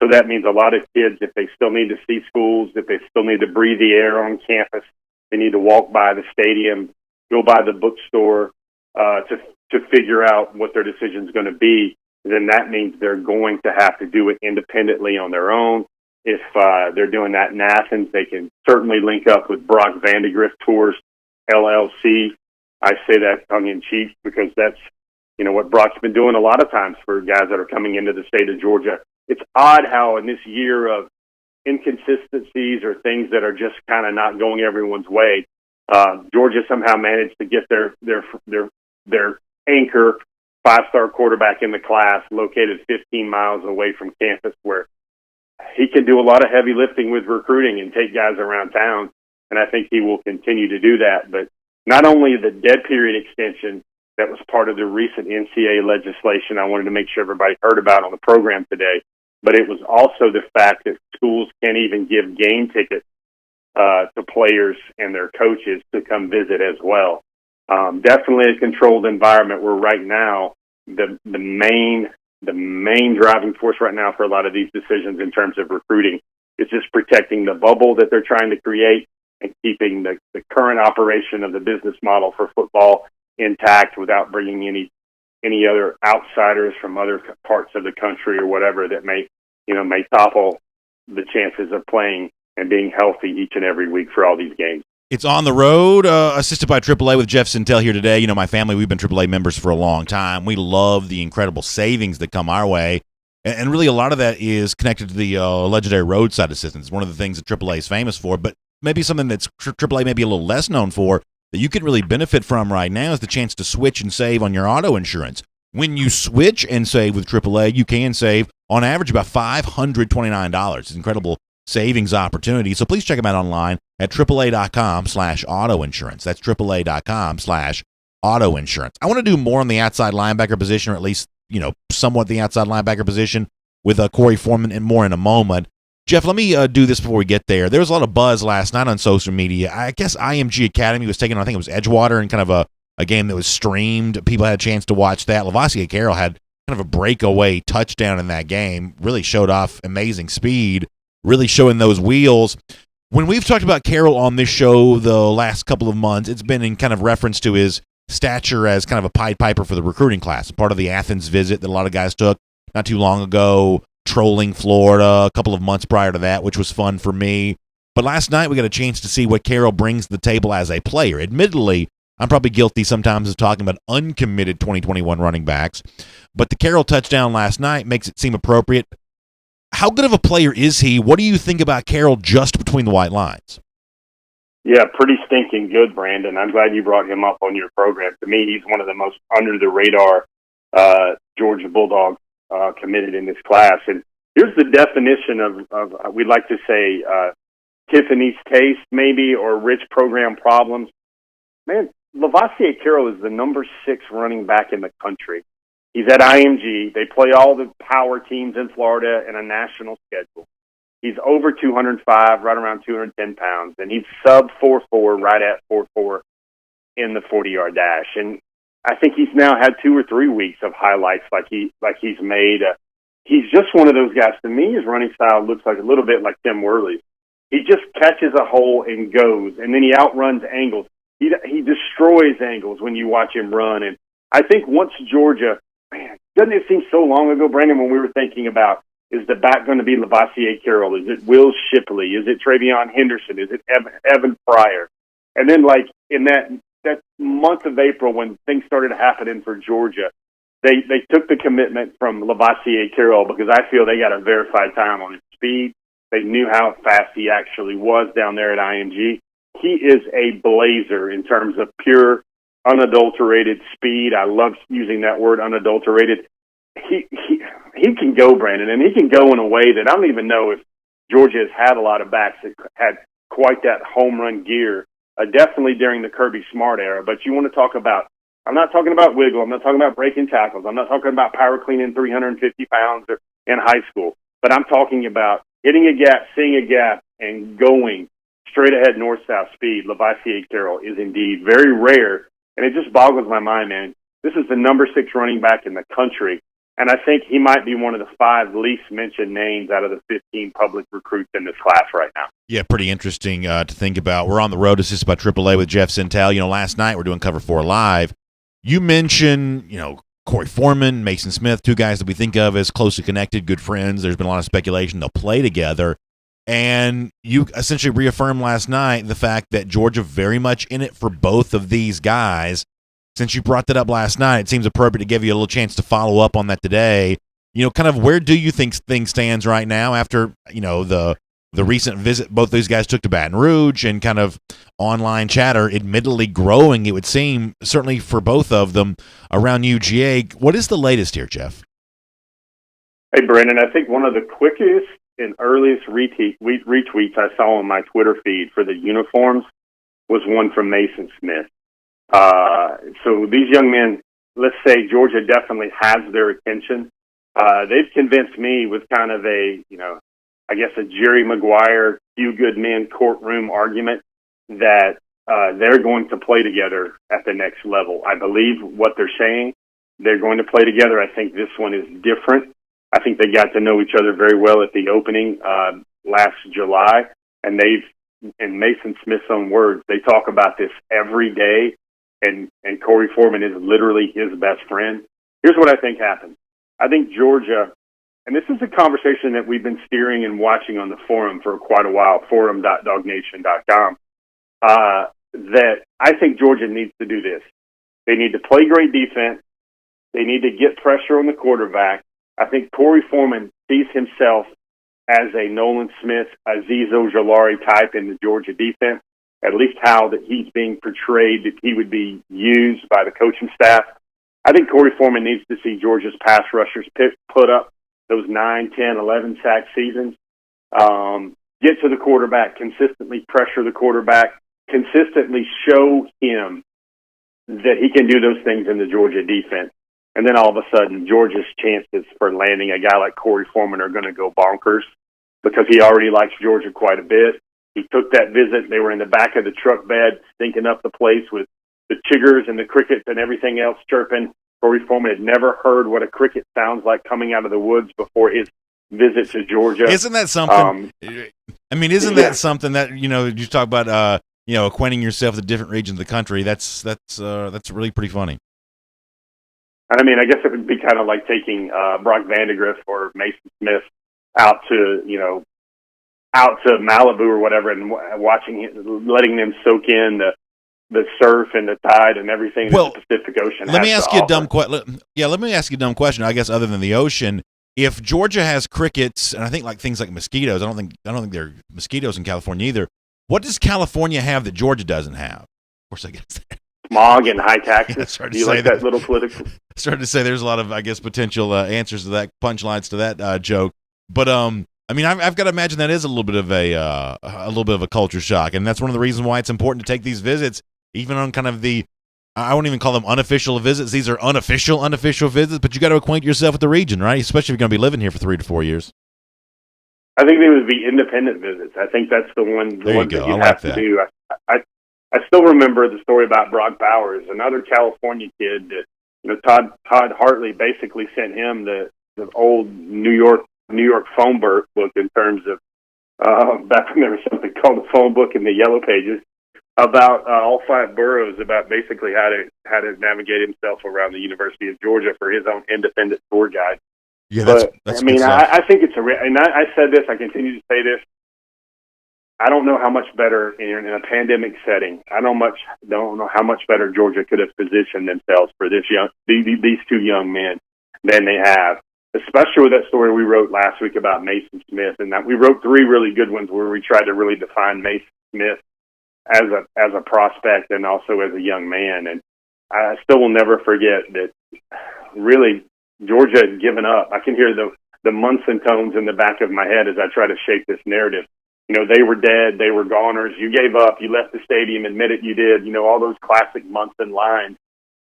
So that means a lot of kids, if they still need to see schools, if they still need to breathe the air on campus, they need to walk by the stadium, go by the bookstore to figure out what their decision is going to be, then that means they're going to have to do it independently on their own. If they're doing that in Athens, they can certainly link up with Brock Vandegrift Tours, LLC. I say that tongue-in-cheek because that's, what Brock's been doing a lot of times for guys that are coming into the state of Georgia. It's odd how in this year of inconsistencies or things that are just kind of not going everyone's way, Georgia somehow managed to get their anchor 5-star quarterback in the class located 15 miles away from campus, where he can do a lot of heavy lifting with recruiting and take guys around town. And I think he will continue to do that. But not only the dead period extension that was part of the recent NCAA legislation I wanted to make sure everybody heard about on the program today, but it was also the fact that schools can't even give game tickets to players and their coaches to come visit as well. Definitely a controlled environment where right now the main driving force right now for a lot of these decisions in terms of recruiting is just protecting the bubble that they're trying to create and keeping the current operation of the business model for football intact without bringing any other outsiders from other parts of the country or whatever that may topple the chances of playing and being healthy each and every week for all these games. It's On the Road, assisted by AAA with Jeff Sintel here today. My family, we've been AAA members for a long time. We love the incredible savings that come our way. And really a lot of that is connected to the legendary roadside assistance, one of the things that AAA is famous for. But maybe something that's AAA maybe a little less known for that you can really benefit from right now is the chance to switch and save on your auto insurance. When you switch and save with AAA, you can save on average about $529. It's an incredible savings opportunity. So please check them out online at AAA.com/auto insurance. That's AAA.com/auto insurance. I want to do more on the outside linebacker position, or at least, somewhat the outside linebacker position with Corey Foreman and more in a moment. Jeff, let me do this before we get there. There was a lot of buzz last night on social media. I guess IMG Academy was taking on, I think it was Edgewater, in kind of a game that was streamed. People had a chance to watch that. Lavassie Carroll had kind of a breakaway touchdown in that game. Really showed off amazing speed, really showing those wheels. When we've talked about Carroll on this show the last couple of months, it's been in kind of reference to his stature as kind of a Pied Piper for the recruiting class, part of the Athens visit that a lot of guys took not too long ago, trolling Florida a couple of months prior to that, which was fun for me. But last night we got a chance to see what Carroll brings to the table as a player. Admittedly, I'm probably guilty sometimes of talking about uncommitted 2021 running backs, but the Carroll touchdown last night makes it seem appropriate. How good of a player is he? What do you think about Carroll just between the white lines? Yeah, pretty stinking good, Brandon. I'm glad you brought him up on your program. To me, he's one of the most under-the-radar Georgia Bulldogs committed in this class. And here's the definition of we'd like to say, Tiffany's taste, maybe, or rich program problems. Man, Lavassie Carroll is the number 6 running back in the country. He's at IMG. They play all the power teams in Florida in a national schedule. He's over 205, right around 210 pounds, and he's sub 4.4, right at 4.4 in the 40-yard dash. And I think he's now had 2 or 3 weeks of highlights like he's made. He's just one of those guys. To me, his running style looks like a little bit like Tim Worley's. He just catches a hole and goes, and then he outruns angles. He destroys angles when you watch him run. And I think once Georgia, man, doesn't it seem so long ago, Brandon, when we were thinking about, is the back going to be Lavassier Carroll? Is it Will Shipley? Is it Travion Henderson? Is it Evan Pryor? And then, like, in that month of April when things started happening for Georgia, they took the commitment from Lavassier Carroll because I feel they got a verified time on his speed. They knew how fast he actually was down there at IMG. He is a blazer in terms of pure, unadulterated speed. I love using that word, unadulterated. He can go, Brandon, and he can go in a way that I don't even know if Georgia has had a lot of backs that had quite that home run gear, definitely during the Kirby Smart era. But you want to talk about, I'm not talking about wiggle, I'm not talking about breaking tackles, I'm not talking about power cleaning 350 pounds in high school, but I'm talking about hitting a gap, seeing a gap, and going straight ahead north-south speed. Lavassier Carroll is indeed very rare, and it just boggles my mind, man. This is the number 6 running back in the country, and I think he might be one of the 5 least mentioned names out of the 15 public recruits in this class right now. Yeah, pretty interesting to think about. We're on the road. This is by AAA with Jeff Sintel. Last night we're doing Cover 4 Live. You mentioned, Corey Foreman, Mason Smith, 2 guys that we think of as closely connected, good friends. There's been a lot of speculation they'll play together. And you essentially reaffirmed last night the fact that Georgia very much in it for both of these guys. Since you brought that up last night, it seems appropriate to give you a little chance to follow up on that today. Kind of where do you think things stands right now after, the recent visit both these guys took to Baton Rouge and kind of online chatter, admittedly growing, it would seem, certainly for both of them around UGA. What is the latest here, Jeff? Hey, Brandon, I think one of the quickest and earliest retweets I saw on my Twitter feed for the uniforms was one from Mason Smith. So these young men, let's say Georgia definitely has their attention. They've convinced me with kind of a Jerry Maguire, few good men courtroom argument that they're going to play together at the next level. I believe what they're saying. They're going to play together. I think this one is different. I think they got to know each other very well at the opening last July, and in Mason Smith's own words, they talk about this every day, and Corey Foreman is literally his best friend. Here's what I think happened. I think Georgia, and this is a conversation that we've been steering and watching on the forum for quite a while, forum.DawgNation.com, that I think Georgia needs to do this. They need to play great defense. They need to get pressure on the quarterback. I think Corey Foreman sees himself as a Nolan Smith, Azeez Ojulari type in the Georgia defense, at least how that he's being portrayed, that he would be used by the coaching staff. I think Corey Foreman needs to see Georgia's pass rushers put up those 9, 10, 11 sack seasons, get to the quarterback, consistently pressure the quarterback, consistently show him that he can do those things in the Georgia defense. And then all of a sudden, Georgia's chances for landing a guy like Corey Foreman are going to go bonkers because he already likes Georgia quite a bit. He took that visit. They were in the back of the truck bed, stinking up the place with the chiggers and the crickets and everything else chirping. Corey Foreman had never heard what a cricket sounds like coming out of the woods before his visit to Georgia. Isn't that something? That something that, you talk about, acquainting yourself with the different regions of the country. That's really pretty funny. I mean, I guess it would be kind of like taking Brock Vandegrift or Mason Smith out to Malibu or whatever and letting them soak in the surf and the tide and everything that the Pacific Ocean has. Let me ask you a dumb question. Let me ask you a dumb question. I guess other than the ocean, if Georgia has crickets and I think like things like mosquitoes, I don't think there are mosquitoes in California either. What does California have that Georgia doesn't have? Of course, I guess. Smog and high taxes. Do you like that little political? I started to say there's a lot of, I guess, potential answers to that, punchlines to that joke. But I've got to imagine that is a little bit of a culture shock, and that's one of the reasons why it's important to take these visits, even on kind of I won't even call them unofficial visits. These are unofficial visits, but you got to acquaint yourself with the region, right? Especially if you're going to be living here for 3 to 4 years. I think they would be independent visits. I think that's the one that you have to do. I still remember the story about Brock Bowers, another California kid that Todd Hartley basically sent him the old New York phone book in terms of back when there was something called the phone book in the Yellow Pages, about all 5 boroughs, about basically how to navigate himself around the University of Georgia for his own independent tour guide. Yeah, that's I mean, I think it's and I said this, I continue to say this. I don't know how much better in a pandemic setting. I don't know how much better Georgia could have positioned themselves for these 2 young men than they have. Especially with that story we wrote last week about Mason Smith, and that we wrote 3 really good ones where we tried to really define Mason Smith as a prospect and also as a young man. And I still will never forget that really Georgia had given up. I can hear the Munson tones in the back of my head as I try to shape this narrative. You know, they were dead, they were goners, you gave up, you left the stadium, admit it, you did, you know, all those classic Munson lines.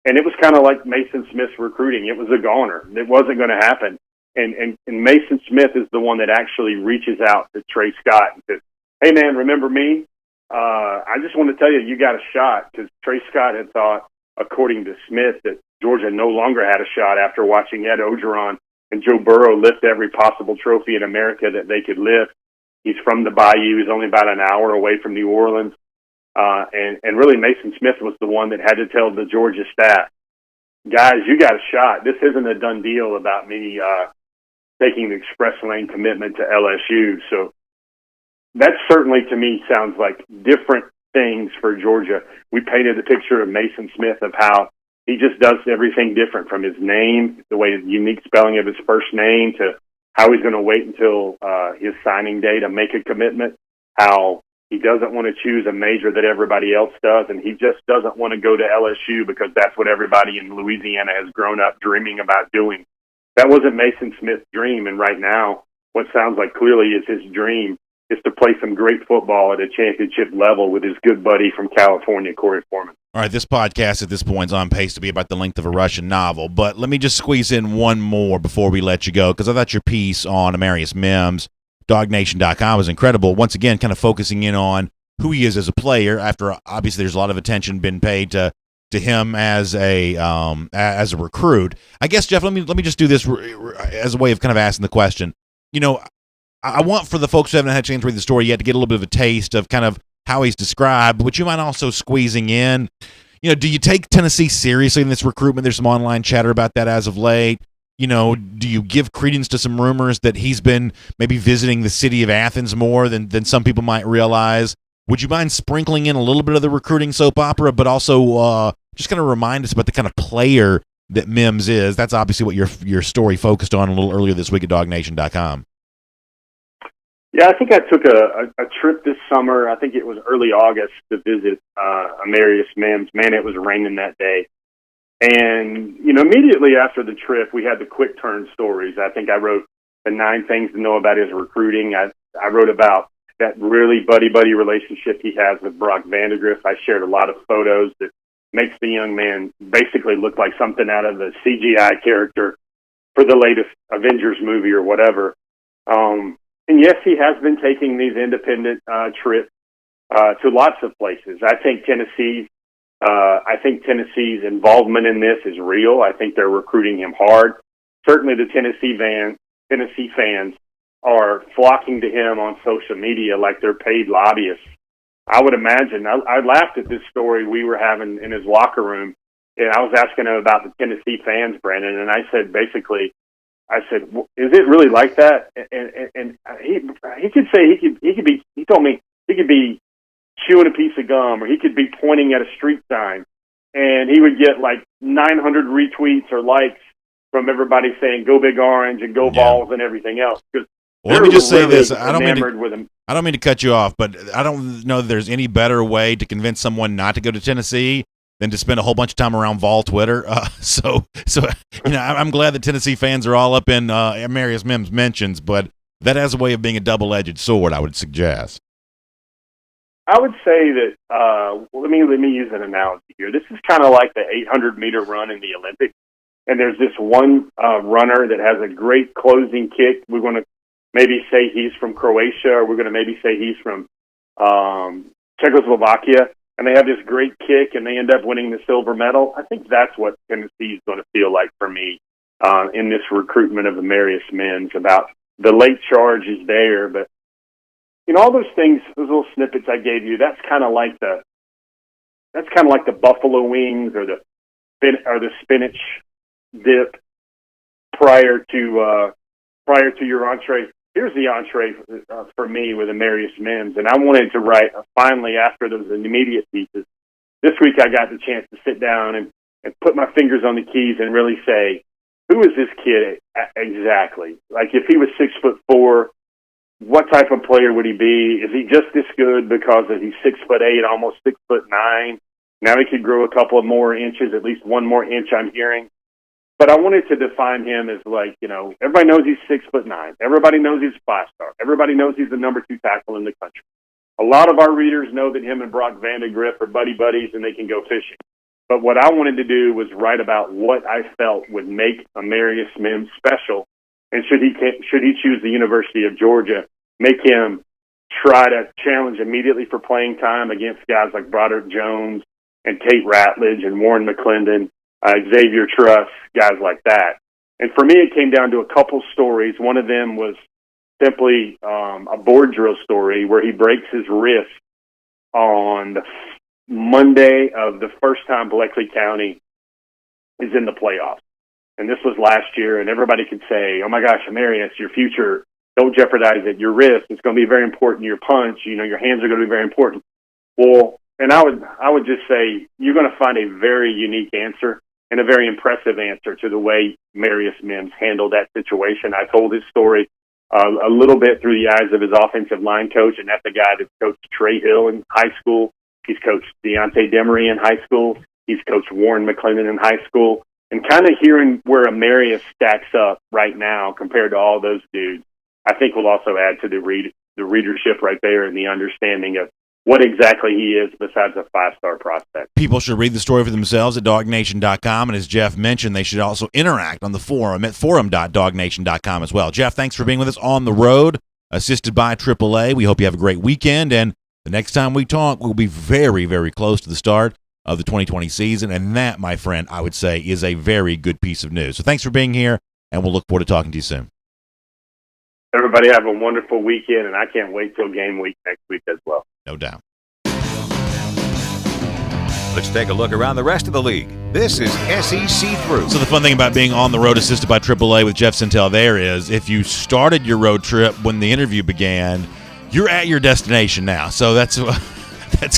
And it was kind of like Mason Smith's recruiting. It was a goner. It wasn't going to happen. And Mason Smith is the one that actually reaches out to Trey Scott and says, hey, man, remember me? I just want to tell you, you got a shot, because Trey Scott had thought, according to Smith, that Georgia no longer had a shot after watching Ed Ogeron and Joe Burrow lift every possible trophy in America that they could lift. He's from the Bayou. He's only about an hour away from New Orleans. And really Mason Smith was the one that had to tell the Georgia staff, guys, you got a shot. This isn't a done deal about me taking the express lane commitment to LSU. So that certainly to me sounds like different things for Georgia. We painted the picture of Mason Smith of how he just does everything different, from his name, the way the unique spelling of his first name, to how he's going to wait until his signing day to make a commitment, how he doesn't want to choose a major that everybody else does, and he just doesn't want to go to LSU because that's what everybody in Louisiana has grown up dreaming about doing. That wasn't Mason Smith's dream, and right now what sounds like clearly is his dream is to play some great football at a championship level with his good buddy from California, Corey Foreman. All right, this podcast at this point is on pace to be about the length of a Russian novel, but let me just squeeze in one more before we let you go, because I thought your piece on Amarius Mims, DawgNation.com, was incredible. Once again, kind of focusing in on who he is as a player, after obviously there's a lot of attention been paid to him as a recruit. I guess, Jeff, let me just do this as a way of kind of asking the question. You know, I want for the folks who haven't had a chance to read the story yet to get a little bit of a taste of kind of how he's described, but you might also squeezing in, you know, do you take Tennessee seriously in this recruitment? There's some online chatter about that as of late. You know, do you give credence to some rumors that he's been maybe visiting the city of Athens more than some people might realize? Would you mind sprinkling in a little bit of the recruiting soap opera, but also just kind of remind us about the kind of player that Mims is? That's obviously what your story focused on a little earlier this week at DawgNation.com. Yeah, I think I took a trip this summer. I think it was early August to visit Amarius Mims. Man, it was raining that day. And, you know, immediately after the trip, we had the quick turn stories. I think I wrote the 9 things to know about his recruiting. I wrote about that really buddy-buddy relationship he has with Brock Vandegrift. I shared a lot of photos that makes the young man basically look like something out of the CGI character for the latest Avengers movie or whatever. And yes, he has been taking these independent trips to lots of places. I think Tennessee's involvement in this is real. I think they're recruiting him hard. Certainly the Tennessee fans are flocking to him on social media like they're paid lobbyists. I would imagine. I laughed at this story we were having in his locker room, and I was asking him about the Tennessee fans, Brandon, and I said, is it really like that? And he could say he told me he could be chewing a piece of gum, or he could be pointing at a street sign, and he would get like 900 retweets or likes from everybody saying "Go Big Orange" and "Go Vols" and everything else. Well, let me just say this: I don't mean to cut you off, but I don't know that there's any better way to convince someone not to go to Tennessee than to spend a whole bunch of time around Vol Twitter. So you know, I'm glad that Tennessee fans are all up in Amarius Mims mentions, but that has a way of being a double-edged sword, I would suggest. I would say that let me use an analogy here. This is kind of like the 800-meter run in the Olympics, and there's this one runner that has a great closing kick. We're going to maybe say he's from Croatia, or we're going to maybe say he's from Czechoslovakia, and they have this great kick, and they end up winning the silver medal. I think that's what Tennessee is going to feel like for me in this recruitment of Amarius Mims. About the late charge is there, but all those things, those little snippets I gave you, that's kind of like the buffalo wings or the spinach dip prior to your entree. Here's the entree for me with Amarius Mims, and I wanted to write finally after those immediate pieces. This week I got the chance to sit down and put my fingers on the keys and really say, who is this kid exactly? Like, if he was 6'4", what type of player would he be? Is he just this good because he's 6'8", almost 6'9"? Now he could grow a couple of more inches, at least one more inch I'm hearing. But I wanted to define him as, like, everybody knows he's 6'9". Everybody knows he's a 5-star. Everybody knows he's the number 2 tackle in the country. A lot of our readers know that him and Brock Vandegrift are buddies and they can go fishing. But what I wanted to do was write about what I felt would make Amarius Mims special. And should he choose the University of Georgia, make him try to challenge immediately for playing time against guys like Broderick Jones and Tate Ratledge and Warren McClendon, Xavier Truss, guys like that. And for me, it came down to a couple stories. One of them was simply a board drill story where he breaks his wrist on the Monday of the first time Bleckley County is in the playoffs. And this was last year, and everybody could say, oh my gosh, Amarius, your future, don't jeopardize it. Your wrist, it's going to be very important. Your punch, your hands are going to be very important. Well, and I would just say you're going to find a very unique answer and a very impressive answer to the way Amarius Mims handled that situation. I told his story a little bit through the eyes of his offensive line coach, and that's the guy that coached Trey Hill in high school. He's coached Deontay Demery in high school. He's coached Warren McClendon in high school. And kind of hearing where Amarius stacks up right now compared to all those dudes, I think will also add to the readership right there and the understanding of what exactly he is besides a 5-star prospect. People should read the story for themselves at DawgNation.com, and as Jeff mentioned, they should also interact on the forum at forum.DawgNation.com as well. Jeff, thanks for being with us on the road, assisted by AAA. We hope you have a great weekend, and the next time we talk, we'll be very, very close to the start of the 2020 season, and that, my friend, I would say, is a very good piece of news. So thanks for being here, and we'll look forward to talking to you soon. Everybody have a wonderful weekend, and I can't wait till game week next week as well. No doubt. Let's take a look around the rest of the league. This is SEC Through. So the fun thing about being on the road assisted by AAA with Jeff Sintel there is if you started your road trip when the interview began, you're at your destination now. So that's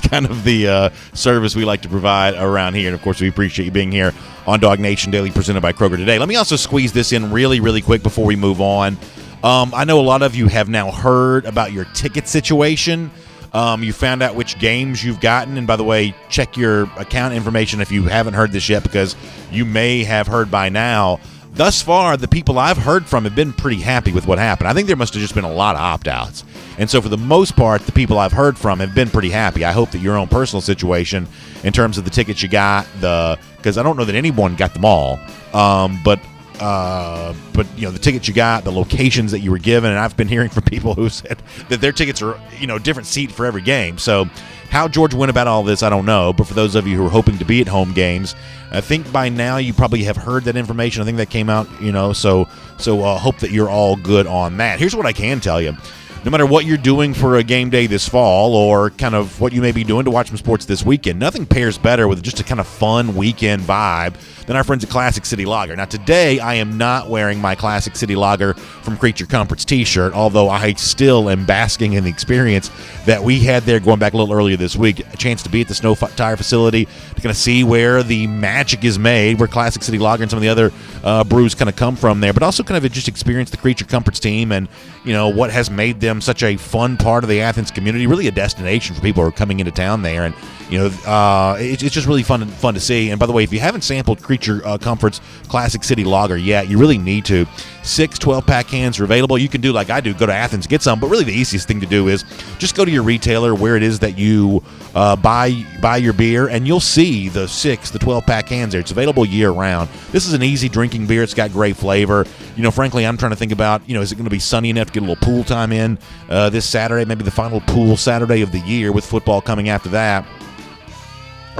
kind of the service we like to provide around here. And, of course, we appreciate you being here on DawgNation Daily presented by Kroger today. Let me also squeeze this in really, really quick before we move on. I know a lot of you have now heard about your ticket situation. You found out which games you've gotten. And by the way, check your account information if you haven't heard this yet, because you may have heard by now. Thus far, the people I've heard from have been pretty happy with what happened. I think there must have just been a lot of opt-outs. And so for the most part, the people I've heard from have been pretty happy. I hope that your own personal situation in terms of the tickets you got, because I don't know that anyone got them all, but the tickets you got, the locations that you were given, and I've been hearing from people who said that their tickets are, different seat for every game. So how Georgia went about all this, I don't know. But for those of you who are hoping to be at home games, I think by now you probably have heard that information. I think that came out, so hope that you're all good on that. Here's what I can tell you. No matter what you're doing for a game day this fall or kind of what you may be doing to watch some sports this weekend, nothing pairs better with just a kind of fun weekend vibe than our friends at Classic City Lager. Now, today I am not wearing my Classic City Lager from Creature Comforts t-shirt, although I still am basking in the experience that we had there going back a little earlier this week. A chance to be at the Snow Tire facility to kind of see where the magic is made, where Classic City Lager and some of the other brews kind of come from there, but also kind of just experience the Creature Comforts team and, what has made them such a fun part of the Athens community, really a destination for people who are coming into town there. And, it's just really fun to see. And by the way, if you haven't sampled Creature Comforts Classic City Lager yet, you really need to. 6 12-pack cans are available. You can do like I do, go to Athens, get some. But really the easiest thing to do is just go to your retailer where it is that you buy your beer, and you'll see the 12-pack cans there. It's available year-round. This is an easy drinking beer. It's got great flavor. Frankly, I'm trying to think about, is it going to be sunny enough to get a little pool time in this Saturday, maybe the final pool Saturday of the year with football coming after that.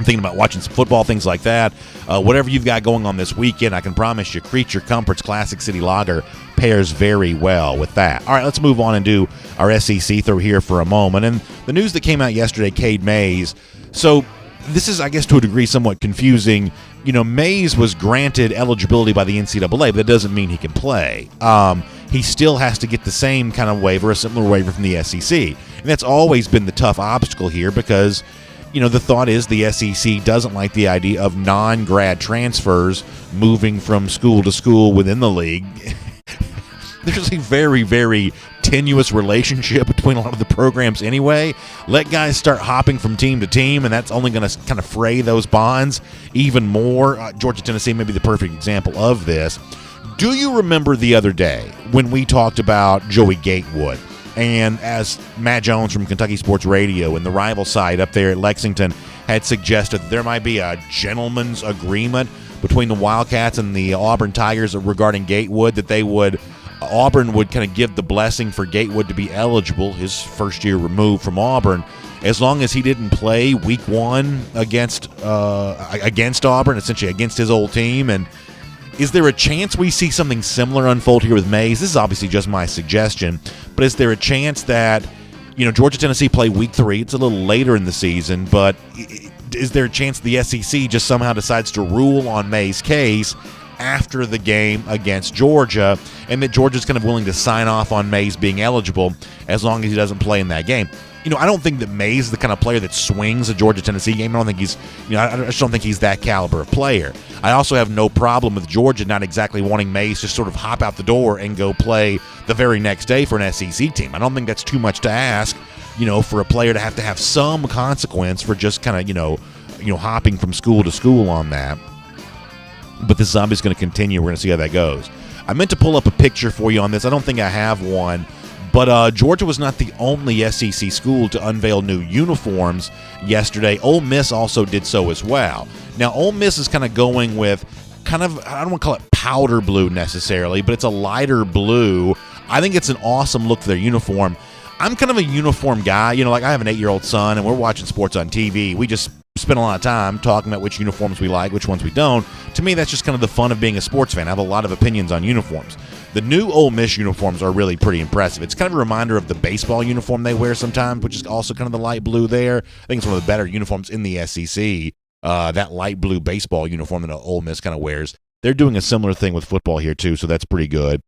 I'm thinking about watching some football, things like that. Whatever you've got going on this weekend, I can promise you Creature Comforts Classic City Lager pairs very well with that. All right, let's move on and do our SEC through here for a moment. And the news that came out yesterday, Cade Mays. So this is, I guess, to a degree somewhat confusing. You know, Mays was granted eligibility by the NCAA, but that doesn't mean he can play. He still has to get the same kind of waiver, a similar waiver from the SEC. And that's always been the tough obstacle here because, you know, the thought is the SEC doesn't like the idea of non-grad transfers moving from school to school within the league. There's a very, very tenuous relationship between a lot of the programs anyway. Let guys start hopping from team to team, and that's only going to kind of fray those bonds even more. Georgia, Tennessee may be the perfect example of this. Do you remember the other day when we talked about Joey Gatewood? And as Matt Jones from Kentucky Sports Radio and the rival side up there at Lexington had suggested, there might be a gentleman's agreement between the Wildcats and the Auburn Tigers regarding Gatewood, that Auburn would kind of give the blessing for Gatewood to be eligible, his first year removed from Auburn, as long as he didn't play week one against Auburn, essentially against his old team. And is there a chance we see something similar unfold here with Mays? This is obviously just my suggestion, but is there a chance that, you know, Georgia, Tennessee play week 3? It's a little later in the season, but is there a chance the SEC just somehow decides to rule on Mays' case after the game against Georgia, and that Georgia's kind of willing to sign off on Mays being eligible as long as he doesn't play in that game? You know, I don't think that Mays is the kind of player that swings a Georgia-Tennessee game. I don't think he's, you know, I just don't think he's that caliber of player. I also have no problem with Georgia not exactly wanting Mays to sort of hop out the door and go play the very next day for an SEC team. I don't think that's too much to ask, you know, for a player to have some consequence for just kind of, you know, hopping from school to school on that. But this is obviously going to continue. We're going to see how that goes. I meant to pull up a picture for you on this. I don't think I have one. But Georgia was not the only SEC school to unveil new uniforms yesterday. Ole Miss also did so as well. Now, Ole Miss is kind of going with kind of, I don't want to call it powder blue necessarily, but it's a lighter blue. I think it's an awesome look for their uniform. I'm kind of a uniform guy. You know, like I have an 8-year-old son, and we're watching sports on TV. We just spend a lot of time talking about which uniforms we like, which ones we don't. To me, that's just kind of the fun of being a sports fan. I have a lot of opinions on uniforms. The new Ole Miss uniforms are really pretty impressive. It's kind of a reminder of the baseball uniform they wear sometimes, which is also kind of the light blue there. I think it's one of the better uniforms in the SEC, that light blue baseball uniform that Ole Miss kind of wears. They're doing a similar thing with football here, too, so that's pretty good.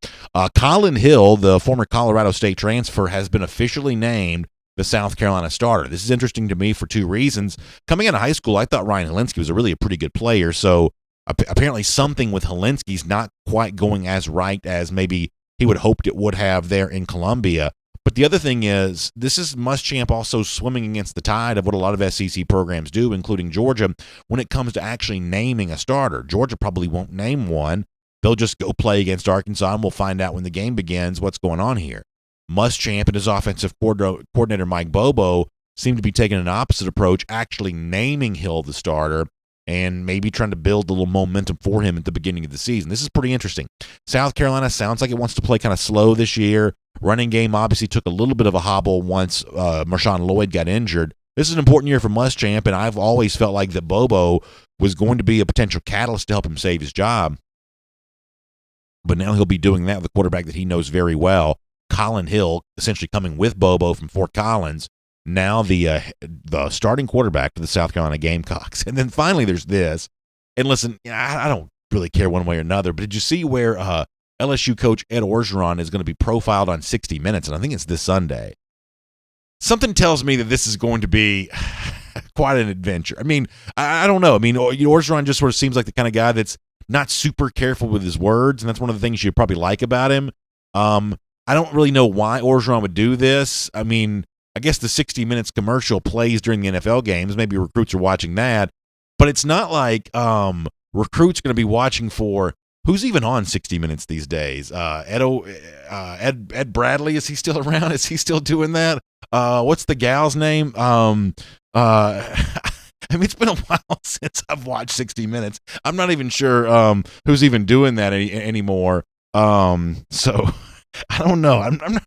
Colin Hill, the former Colorado State transfer, has been officially named the South Carolina starter. This is interesting to me for two reasons. Coming out of high school, I thought Ryan Helinski was a pretty good player, so apparently something with Helinski's not quite going as right as maybe he would hoped it would have there in Columbia. But the other thing is, this is Muschamp also swimming against the tide of what a lot of SEC programs do, including Georgia, when it comes to actually naming a starter. Georgia probably won't name one. They'll just go play against Arkansas, and we'll find out when the game begins what's going on here. Muschamp and his offensive coordinator Mike Bobo seem to be taking an opposite approach, actually naming Hill the starter and maybe trying to build a little momentum for him at the beginning of the season. This is pretty interesting. South Carolina sounds like it wants to play kind of slow this year. Running game obviously took a little bit of a hobble once Marshawn Lloyd got injured. This is an important year for Muschamp, and I've always felt like that Bobo was going to be a potential catalyst to help him save his job. But now he'll be doing that with a quarterback that he knows very well. Colin Hill, essentially coming with Bobo from Fort Collins, now the starting quarterback for the South Carolina Gamecocks. And then finally there's this. And listen, I don't really care one way or another, but did you see where LSU coach Ed Orgeron is going to be profiled on 60 Minutes? And I think it's this Sunday. Something tells me that this is going to be quite an adventure. I mean, I don't know. I mean, Orgeron just sort of seems like the kind of guy that's not super careful with his words, and that's one of the things you probably like about him. I don't really know why Orgeron would do this. I mean, I guess the 60 Minutes commercial plays during the NFL games. Maybe recruits are watching that. But it's not like recruits are going to be watching for who's even on 60 Minutes these days. Ed Bradley, is he still around? Is he still doing that? What's the gal's name? I mean, it's been a while since I've watched 60 Minutes. I'm not even sure who's even doing that anymore. So I don't know. I'm not.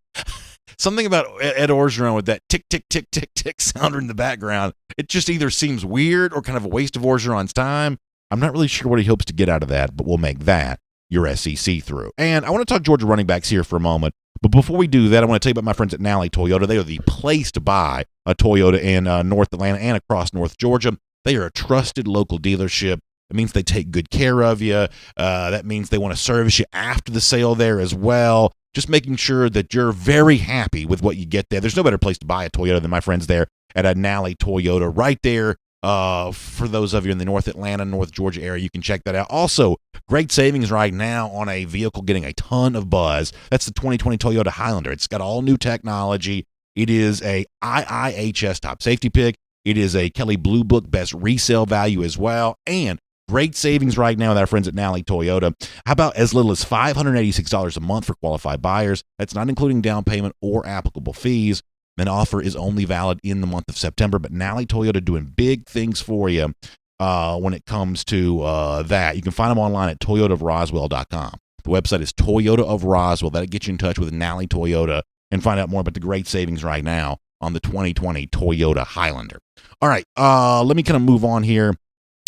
something about Ed Orgeron with that tick, tick, tick, tick, tick sound in the background. It just either seems weird or kind of a waste of Orgeron's time. I'm not really sure what he hopes to get out of that, but we'll make that your SEC through. And I want to talk Georgia running backs here for a moment. But before we do that, I want to tell you about my friends at Nally Toyota. They are the place to buy a Toyota in North Atlanta and across North Georgia. They are a trusted local dealership. It means they take good care of you. That means they want to service you after the sale there as well. Just making sure that you're very happy with what you get there. There's no better place to buy a Toyota than my friends there at a Nally Toyota right there. For those of you in the North Atlanta, North Georgia area, you can check that out. Also, great savings right now on a vehicle getting a ton of buzz. That's the 2020 Toyota Highlander. It's got all new technology. It is a IIHS top safety pick. It is a Kelley Blue Book best resale value as well. And great savings right now with our friends at Nally Toyota. How about as little as $586 a month for qualified buyers? That's not including down payment or applicable fees. An offer is only valid in the month of September, but Nally Toyota doing big things for you when it comes to that. You can find them online at toyotaofroswell.com. The website is Toyota of Roswell. That'll get you in touch with Nally Toyota and find out more about the great savings right now on the 2020 Toyota Highlander. All right, let me kind of move on here.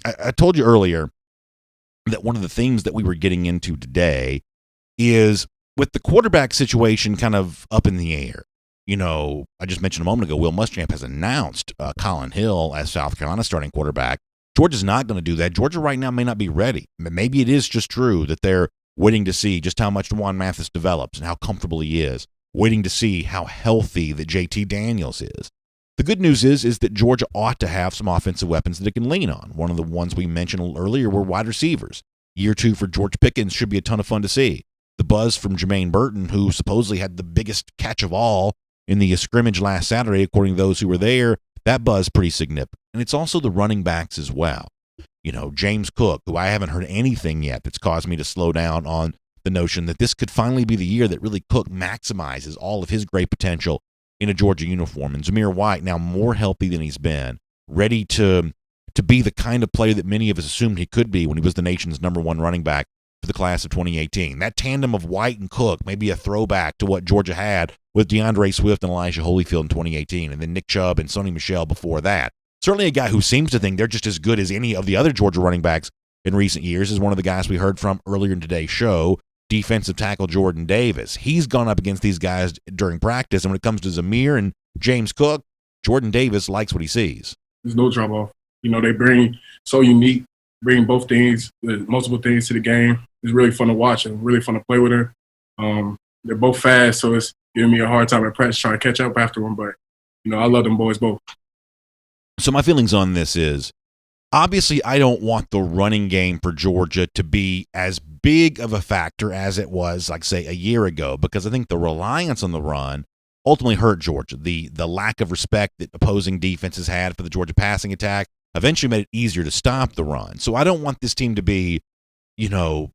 I told you earlier that one of the themes that we were getting into today is with the quarterback situation kind of up in the air. You know, I just mentioned a moment ago, Will Muschamp has announced Colin Hill as South Carolina starting quarterback. Georgia's not going to do that. Georgia right now may not be ready. Maybe it is just true that they're waiting to see just how much Juwan Mathis develops and how comfortable he is, waiting to see how healthy that JT Daniels is. The good news is that Georgia ought to have some offensive weapons that it can lean on. One of the ones we mentioned earlier were wide receivers. Year 2 for George Pickens should be a ton of fun to see. The buzz from Jermaine Burton, who supposedly had the biggest catch of all in the scrimmage last Saturday, according to those who were there, that buzz pretty significant. And it's also the running backs as well. You know, James Cook, who I haven't heard anything yet that's caused me to slow down on the notion that this could finally be the year that really Cook maximizes all of his great potential in a Georgia uniform. And Zamir White, now more healthy than he's been, ready to be the kind of player that many of us assumed he could be when he was the nation's #1 running back for the class of 2018. That tandem of White and Cook may be a throwback to what Georgia had with DeAndre Swift and Elijah Holyfield in 2018, and then Nick Chubb and Sony Michel before that. Certainly a guy who seems to think they're just as good as any of the other Georgia running backs in recent years is one of the guys we heard from earlier in today's show, defensive tackle Jordan Davis. He's gone up against these guys during practice, and when it comes to Zamir and James Cook, Jordan Davis likes what he sees. There's no drop-off. You know, they bring so unique, bring both things, multiple things to the game. It's really fun to watch and really fun to play with her. They're both fast, so it's giving me a hard time at practice trying to catch up after them. But, you know, I love them boys both. So my feelings on this is, obviously I don't want the running game for Georgia to be as big of a factor as it was, like, say, a year ago, because I think the reliance on the run ultimately hurt Georgia. The lack of respect that opposing defenses had for the Georgia passing attack eventually made it easier to stop the run. So I don't want this team to be, you know,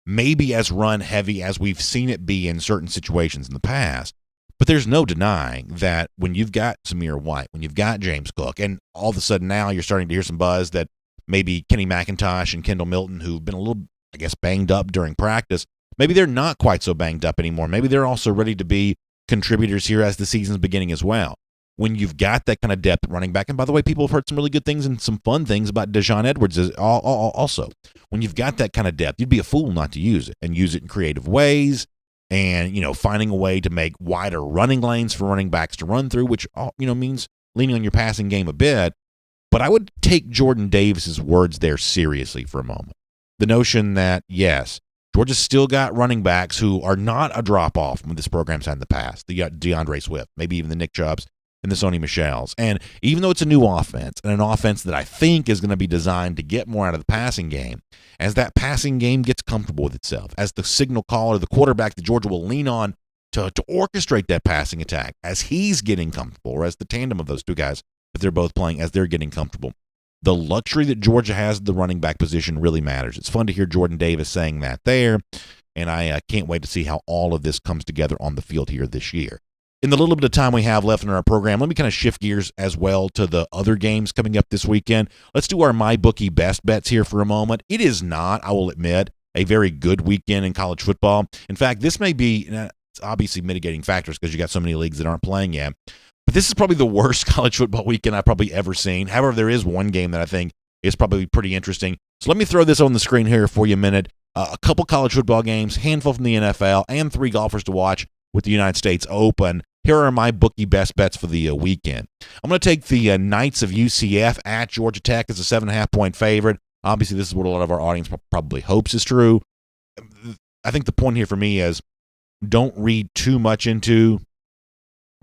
maybe as run heavy as we've seen it be in certain situations in the past. But there's no denying that when you've got Zamir White, when you've got James Cook, and all of a sudden now you're starting to hear some buzz that maybe Kenny McIntosh and Kendall Milton, who've been a little, I guess, banged up during practice, maybe they're not quite so banged up anymore. Maybe they're also ready to be contributors here as the season's beginning as well. When you've got that kind of depth at running back, and by the way, people have heard some really good things and some fun things about Deshaun Edwards also. When you've got that kind of depth, you'd be a fool not to use it and use it in creative ways and, you know, finding a way to make wider running lanes for running backs to run through, which, you know, means leaning on your passing game a bit. But I would take Jordan Davis's words there seriously for a moment. The notion that, yes, Georgia's still got running backs who are not a drop-off from what this program's had in the past. The DeAndre Swift, maybe even the Nick Chubbs and the Sony Michels. And even though it's a new offense, and an offense that I think is going to be designed to get more out of the passing game, as that passing game gets comfortable with itself, as the signal caller, the quarterback that Georgia will lean on to orchestrate that passing attack, as he's getting comfortable, or as the tandem of those two guys, if they're both playing, as they're getting comfortable, the luxury that Georgia has at the running back position really matters. It's fun to hear Jordan Davis saying that there, and I can't wait to see how all of this comes together on the field here this year. In the little bit of time we have left in our program, let me kind of shift gears as well to the other games coming up this weekend. Let's do our MyBookie best bets here for a moment. It is not, I will admit, a very good weekend in college football. In fact, this may be, It's obviously mitigating factors because you got so many leagues that aren't playing yet. But this is probably the worst college football weekend I've probably ever seen. However, there is one game that I think is probably pretty interesting. So let me throw this on the screen here for you a minute. A couple college football games, handful from the NFL, and 3 golfers to watch with the United States Open. Here are my bookie best bets for the weekend. I'm going to take the Knights of UCF at Georgia Tech as a 7.5-point favorite. Obviously, this is what a lot of our audience probably hopes is true. I think the point here for me is don't read too much into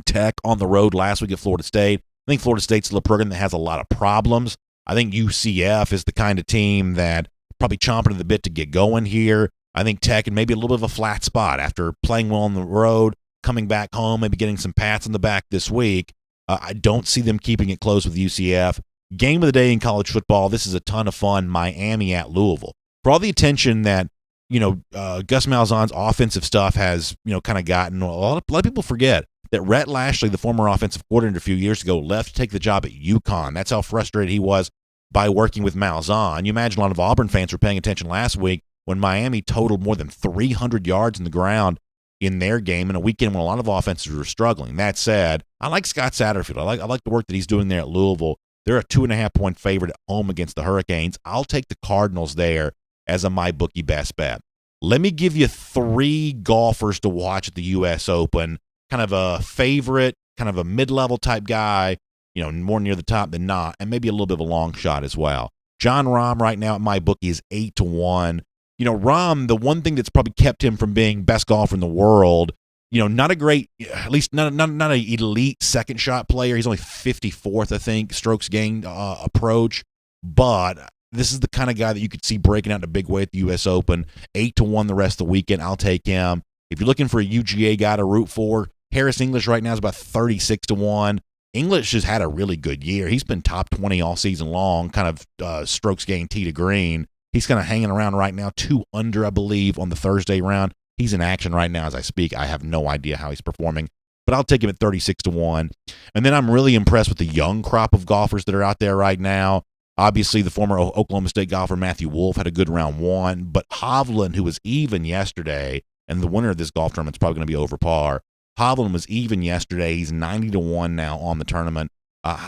Tech on the road last week at Florida State. I think Florida State's still a program that has a lot of problems. I think UCF is the kind of team that probably chomping at the bit to get going here. I think Tech and maybe a little bit of a flat spot after playing well on the road, coming back home, maybe getting some pats on the back this week. I don't see them keeping it close with UCF. Game of the day in college football, this is a ton of fun, Miami at Louisville. For all the attention that, Gus Malzahn's offensive stuff has, kind of gotten, a lot of people forget that Rhett Lashley, the former offensive coordinator a few years ago, left to take the job at UConn. That's how frustrated he was by working with Malzahn. You imagine a lot of Auburn fans were paying attention last week when Miami totaled more than 300 yards in the ground in their game in a weekend when a lot of offenses were struggling. That said, I like Scott Satterfield. I like the work that he's doing there at Louisville. They're a 2.5-point favorite at home against the Hurricanes. I'll take the Cardinals there as a MyBookie best bet. Let me give you 3 golfers to watch at the U.S. Open. Kind of a favorite, kind of a mid-level type guy, more near the top than not, and maybe a little bit of a long shot as well. John Rahm right now at MyBookie is 8-1. Rahm, the one thing that's probably kept him from being best golfer in the world, not a great, at least not an elite second shot player. He's only 54th, I think, strokes gained approach. But this is the kind of guy that you could see breaking out in a big way at the U.S. Open. 8-1 the rest of the weekend. I'll take him. If you're looking for a UGA guy to root for, Harris English right now is about 36-1. English has had a really good year. He's been top 20 all season long, kind of strokes gained tee to green. He's kind of hanging around right now, 2 under, I believe, on the Thursday round. He's in action right now as I speak. I have no idea how he's performing, but I'll take him at 36-1. And then I'm really impressed with the young crop of golfers that are out there right now. Obviously, the former Oklahoma State golfer Matthew Wolff had a good round 1, but Hovland, who was even yesterday, and the winner of this golf tournament is probably going to be over par. Hovland was even yesterday. He's 90-1 now on the tournament.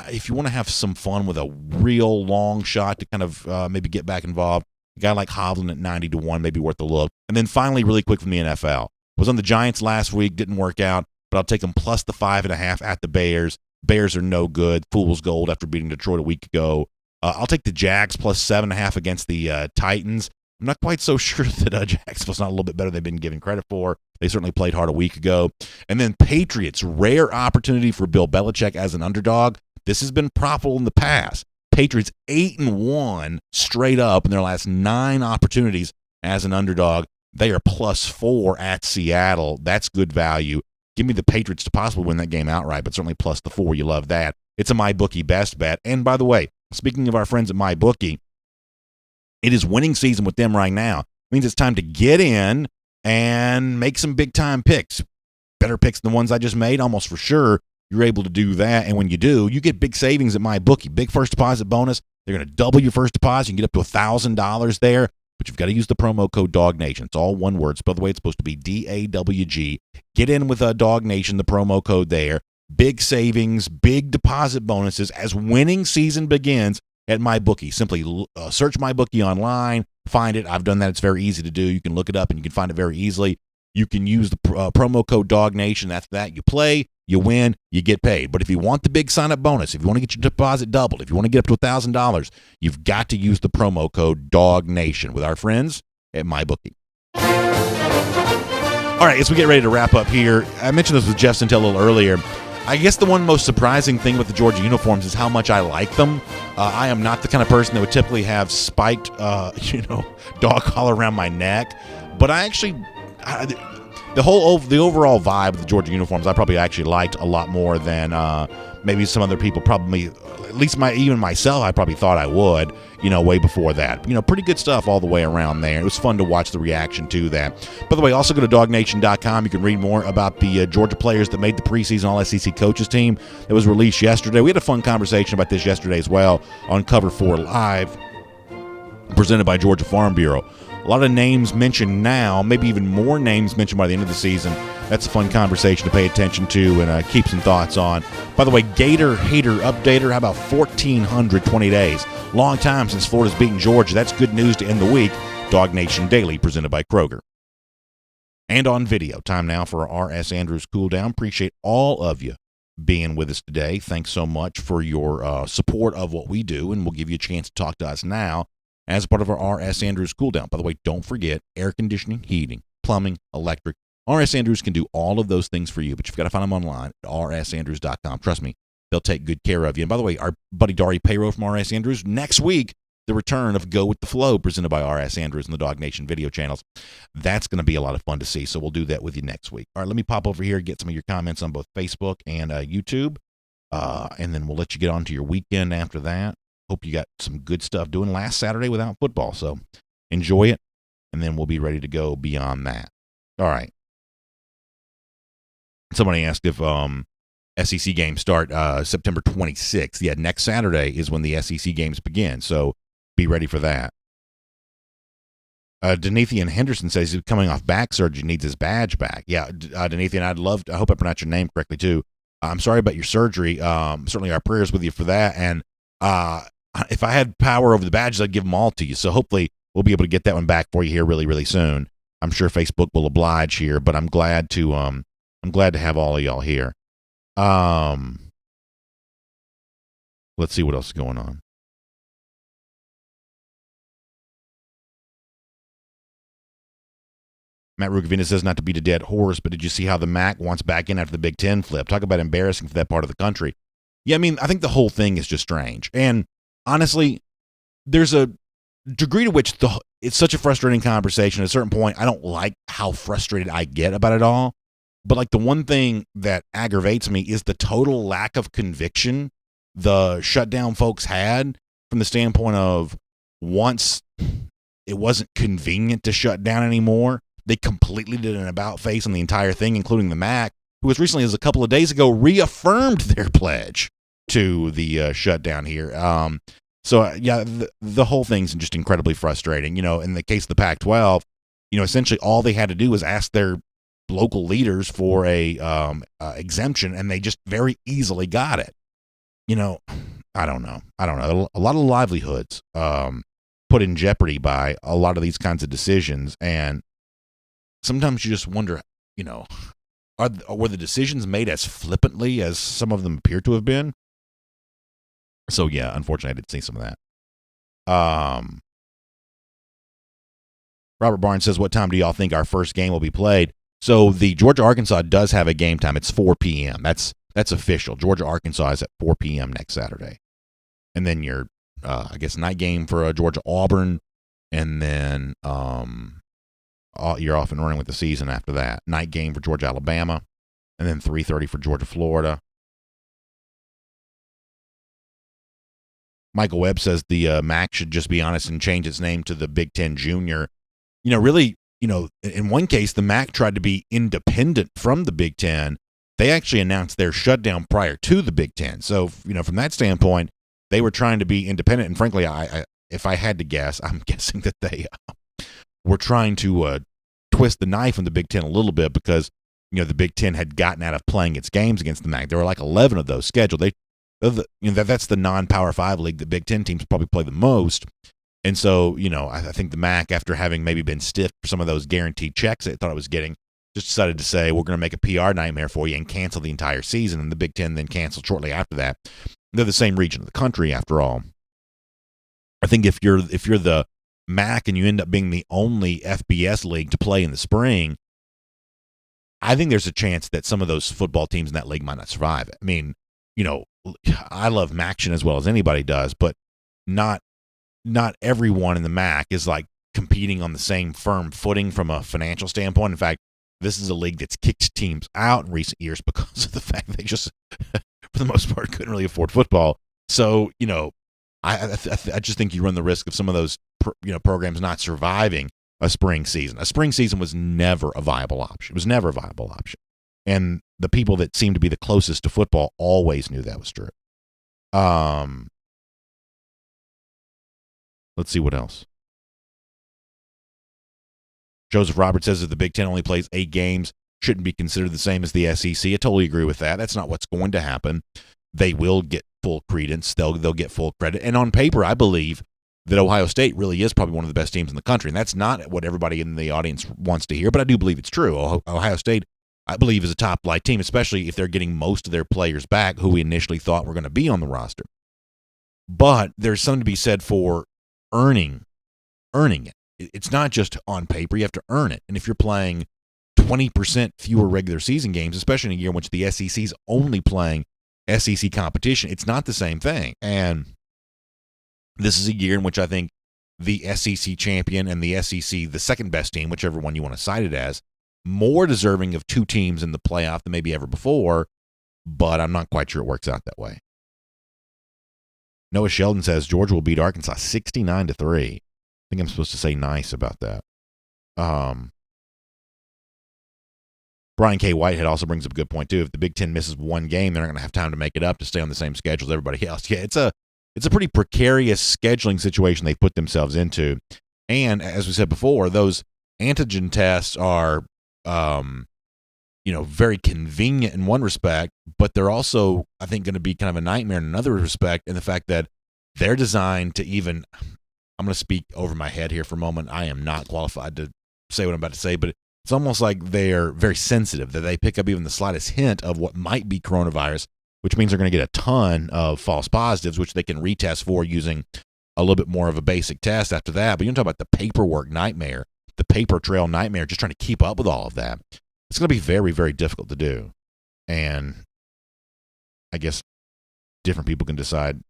If you want to have some fun with a real long shot to kind of maybe get back involved, a guy like Hovland at 90-1 may be worth a look. And then finally, really quick from the NFL. Was on the Giants last week, didn't work out, but I'll take them plus the 5.5 at the Bears. Bears are no good. Fool's gold after beating Detroit a week ago. I'll take the Jags plus 7.5 against the Titans. I'm not quite so sure that Jacksonville's not a little bit better than they've been given credit for. They certainly played hard a week ago. And then Patriots, rare opportunity for Bill Belichick as an underdog. This has been profitable in the past. Patriots 8-1 straight up in their last 9 opportunities as an underdog. They are plus 4 at Seattle. That's good value. Give me the Patriots to possibly win that game outright, but certainly plus the 4. You love that. It's a MyBookie best bet. And by the way, speaking of our friends at MyBookie, it is winning season with them right now. It means it's time to get in and make some big-time picks. Better picks than the ones I just made, almost for sure. You're able to do that, and when you do, you get big savings at MyBookie. Big first deposit bonus. They're going to double your first deposit. You can get up to $1,000 there, but you've got to use the promo code DawgNation. It's all one word. By the way, it's supposed to be DAWG. Get in with DawgNation, the promo code there. Big savings, big deposit bonuses as winning season begins at MyBookie. Simply search MyBookie online, find it. I've done that. It's very easy to do. You can look it up, and you can find it very easily. You can use the promo code DawgNation. That's that. You play, you win, you get paid. But if you want the big sign-up bonus, if you want to get your deposit doubled, if you want to get up to $1,000, you've got to use the promo code DawgNation with our friends at MyBookie. All right, as we get ready to wrap up here, I mentioned this with Jeff Sentell a little earlier. I guess the one most surprising thing with the Georgia uniforms is how much I like them. I am not the kind of person that would typically have spiked, dog collar around my neck. But I actually, the overall vibe of the Georgia uniforms, I probably actually liked a lot more than maybe some other people probably, at least even myself, I probably thought I would, way before that. Pretty good stuff all the way around there. It was fun to watch the reaction to that. By the way, also go to DawgNation.com. You can read more about the Georgia players that made the preseason All-SEC coaches team that was released yesterday. We had a fun conversation about this yesterday as well on Cover 4 Live, presented by Georgia Farm Bureau. A lot of names mentioned now, maybe even more names mentioned by the end of the season. that's a fun conversation to pay attention to and keep some thoughts on. By the way, Gator Hater Updater, how about 1,420 days? Long time since Florida's beaten Georgia. That's good news to end the week. DawgNation Daily, presented by Kroger. And on video, time now for our R.S. Andrews Cool Down. Appreciate all of you being with us today. Thanks so much for your support of what we do, and we'll give you a chance to talk to us now as part of our R.S. Andrews Cool Down. By the way, don't forget air conditioning, heating, plumbing, electric. R.S. Andrews can do all of those things for you, but you've got to find them online at rsandrews.com. Trust me, they'll take good care of you. And by the way, our buddy Dari Payro from R.S. Andrews, next week, the return of Go With The Flow, presented by R.S. Andrews and the DawgNation video channels. That's going to be a lot of fun to see, so we'll do that with you next week. All right, let me pop over here and get some of your comments on both Facebook and YouTube, and then we'll let you get on to your weekend after that. Hope you got some good stuff doing last Saturday without football, so enjoy it, and then we'll be ready to go beyond that. All right. Somebody asked if SEC games start September 26th. Yeah, next Saturday is when the SEC games begin, so be ready for that. Denithian Henderson says he's coming off back surgery, needs his badge back. Yeah, Denithian, I hope I pronounced your name correctly too. I'm sorry about your surgery. Certainly our prayers with you for that. And if I had power over the badges, I'd give them all to you. So hopefully we'll be able to get that one back for you here really, really soon. I'm sure Facebook will oblige here, but I'm glad to have all of y'all here. Let's see what else is going on. Matt Rugavina says not to beat a dead horse, but did you see how the MAC wants back in after the Big Ten flip? Talk about embarrassing for that part of the country. Yeah, I mean, I think the whole thing is just strange. And honestly, there's a degree to which it's such a frustrating conversation. At a certain point, I don't like how frustrated I get about it all. But like the one thing that aggravates me is the total lack of conviction the shutdown folks had from the standpoint of once it wasn't convenient to shut down anymore, they completely did an about-face on the entire thing, including the MAC, who as recently as a couple of days ago reaffirmed their pledge to the shutdown here. Yeah, the whole thing's just incredibly frustrating. You know, in the case of the Pac-12, you know, essentially all they had to do was ask their local leaders for a exemption, and they just very easily got it. You know, I don't know. A lot of livelihoods put in jeopardy by a lot of these kinds of decisions, and sometimes you just wonder, you know, were the decisions made as flippantly as some of them appear to have been? So yeah, unfortunately, I did see some of that. Robert Barnes says, what time do y'all think our first game will be played? So the Georgia-Arkansas does have a game time. It's 4 p.m. That's official. Georgia-Arkansas is at 4 p.m. next Saturday. And then your, I guess, night game for Georgia-Auburn. And then you're off and running with the season after that. Night game for Georgia-Alabama. And then 3:30 for Georgia-Florida. Michael Webb says the MAC should just be honest and change its name to the Big Ten Junior. You know, really, you know, in one case, the MAC tried to be independent from the Big Ten. They actually announced their shutdown prior to the Big Ten. So, you know, from that standpoint, they were trying to be independent. And frankly, if I had to guess, I'm guessing that they were trying to twist the knife in the Big Ten a little bit because, you know, the Big Ten had gotten out of playing its games against the MAC. There were like 11 of those scheduled. That's the non-Power 5 league. The Big Ten teams probably play the most. And so, you know, I think the MAC, after having maybe been stiff for some of those guaranteed checks it thought it was getting, just decided to say, we're going to make a PR nightmare for you and cancel the entire season. And the Big Ten then canceled shortly after that. They're the same region of the country, after all. I think if you're the MAC and you end up being the only FBS league to play in the spring, I think there's a chance that some of those football teams in that league might not survive. I mean, you know, I love MACtion as well as anybody does, but not everyone in the MAC is like competing on the same firm footing from a financial standpoint. In fact, this is a league that's kicked teams out in recent years because of the fact they just, for the most part, couldn't really afford football. So, you know, I just think you run the risk of some of those programs not surviving a spring season. A spring season was never a viable option. It was never a viable option. And the people that seemed to be the closest to football always knew that was true. Let's see what else. Joseph Roberts says that the Big Ten only plays 8 games. shouldn't be considered the same as the SEC. I totally agree with that. That's not what's going to happen. They will get full credence. They'll get full credit. And on paper, I believe that Ohio State really is probably one of the best teams in the country. And that's not what everybody in the audience wants to hear, but I do believe it's true. Ohio State, I believe, is a top-flight team, especially if they're getting most of their players back who we initially thought were going to be on the roster. But there's something to be said for earning it. It's not just on paper. You have to earn it. And if you're playing 20% fewer regular season games, especially in a year in which the SEC is only playing SEC competition, it's not the same thing. And this is a year in which I think the SEC champion and the SEC, the second best team, whichever one you want to cite it as, more deserving of two teams in the playoff than maybe ever before, but I'm not quite sure it works out that way. Noah Sheldon says Georgia will beat Arkansas 69-3. I think I'm supposed to say nice about that. Brian K. Whitehead also brings up a good point, too. If the Big Ten misses one game, they're not going to have time to make it up to stay on the same schedule as everybody else. Yeah, it's a pretty precarious scheduling situation they put themselves into. And as we said before, those antigen tests are, very convenient in one respect, but they're also, I think, going to be kind of a nightmare in another respect, in the fact that they're designed to even, I'm going to speak over my head here for a moment. I am not qualified to say what I'm about to say, but it's almost like they're very sensitive, that they pick up even the slightest hint of what might be coronavirus, which means they're going to get a ton of false positives, which they can retest for using a little bit more of a basic test after that. But you can talk about the paperwork nightmare, the paper trail nightmare, just trying to keep up with all of that. It's going to be very, very difficult to do. And I guess different people can decide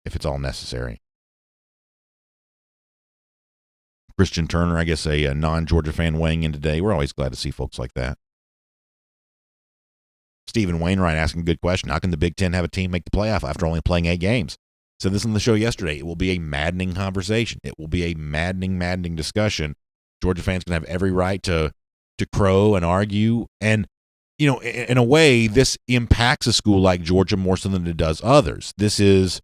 if it's all necessary. Christian Turner, I guess a non-Georgia fan weighing in today. We're always glad to see folks like that. Stephen Wainwright asking a good question. How can the Big Ten have a team make the playoff after only playing 8 games? Said this on the show yesterday. It will be a maddening conversation. It will be a maddening discussion. Georgia fans can have every right to crow and argue. And, in a way, this impacts a school like Georgia more so than it does others. This is,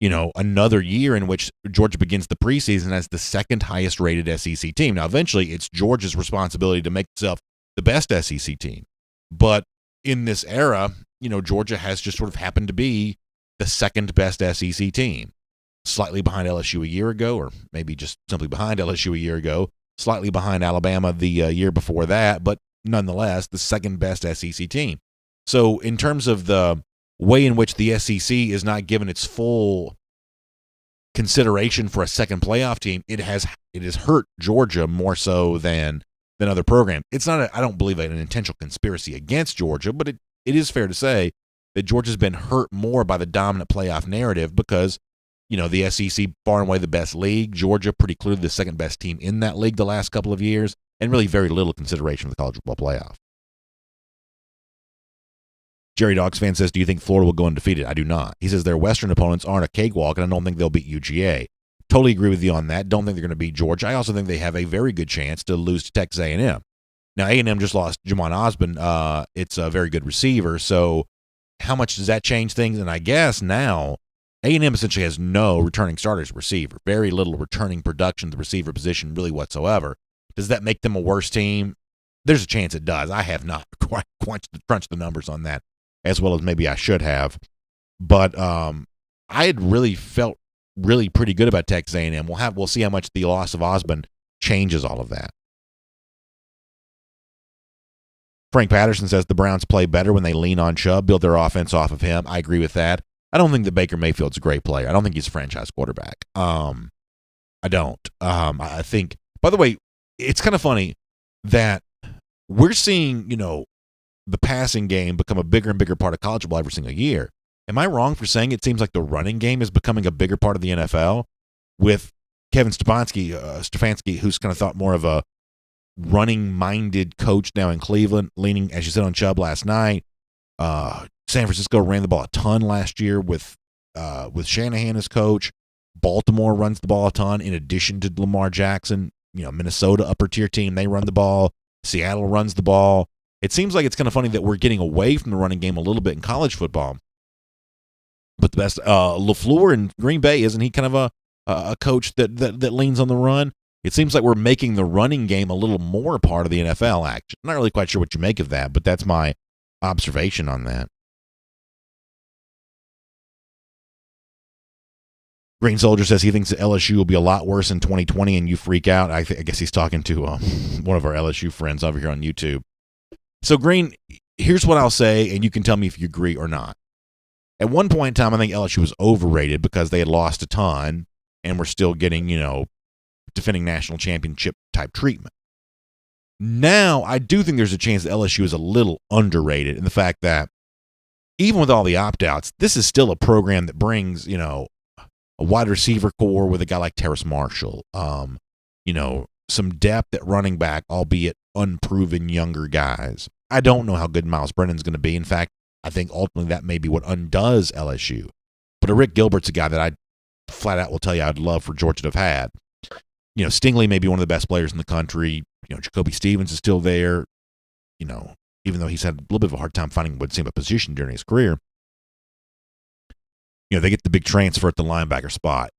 another year in which Georgia begins the preseason as the second highest rated SEC team. Now, eventually, it's Georgia's responsibility to make itself the best SEC team. But in this era, Georgia has just sort of happened to be the second best SEC team, slightly behind LSU a year ago, or maybe just simply behind LSU a year ago, slightly behind Alabama the year before that, but nonetheless, the second best SEC team. So in terms of the way in which the SEC is not given its full consideration for a second playoff team, it has hurt Georgia more so than other programs. It's not, I don't believe, an intentional conspiracy against Georgia, but it is fair to say that Georgia's been hurt more by the dominant playoff narrative because, the SEC far and away the best league, Georgia pretty clearly the second best team in that league the last couple of years, and really very little consideration for the college football playoff. Jerry Dogs fan says, do you think Florida will go undefeated? I do not. He says their Western opponents aren't a cakewalk, and I don't think they'll beat UGA. Totally agree with you on that. Don't think they're going to beat Georgia. I also think they have a very good chance to lose to Texas A&M. Now, A&M just lost Jamon Osborne. It's a very good receiver, so how much does that change things? And I guess now A&M essentially has no returning starters receiver, very little returning production at the receiver position really whatsoever. Does that make them a worse team? There's a chance it does. I have not quite crunched the numbers on that as well as maybe I should have. But I had really felt really pretty good about Texas A&M. We'll see how much the loss of Osborne changes all of that. Frank Patterson says the Browns play better when they lean on Chubb, build their offense off of him. I agree with that. I don't think that Baker Mayfield's a great player. I don't think he's a franchise quarterback. I don't. I think, by the way, it's kind of funny that we're seeing, the passing game become a bigger and bigger part of college football every single year. Am I wrong for saying it seems like the running game is becoming a bigger part of the NFL with Kevin Stefanski, who's kind of thought more of a running-minded coach now in Cleveland, leaning, as you said, on Chubb last night. San Francisco ran the ball a ton last year with Shanahan as coach. Baltimore runs the ball a ton in addition to Lamar Jackson. Minnesota, upper-tier team, they run the ball. Seattle runs the ball. It seems like it's kind of funny that we're getting away from the running game a little bit in college football. But the best, LaFleur in Green Bay, isn't he kind of a coach that leans on the run? it seems like we're making the running game a little more part of the NFL action. I'm not really quite sure what you make of that, but that's my observation on that. Green Soldier says he thinks that LSU will be a lot worse in 2020, and you freak out. I guess he's talking to one of our LSU friends over here on YouTube. So, Green, here's what I'll say, and you can tell me if you agree or not. At one point in time, I think LSU was overrated because they had lost a ton and were still getting, defending national championship type treatment. Now, I do think there's a chance that LSU is a little underrated in the fact that even with all the opt-outs, this is still a program that brings, a wide receiver core with a guy like Terrace Marshall, some depth at running back, albeit unproven younger guys. I don't know how good Miles Brennan's going to be. In fact, I think ultimately that may be what undoes LSU. But Rick Gilbert's a guy that I flat out will tell you I'd love for Georgia to have had. Stingley may be one of the best players in the country. Jacoby Stevens is still there. Even though he's had a little bit of a hard time finding what seemed a position during his career. They get the big transfer at the linebacker spot.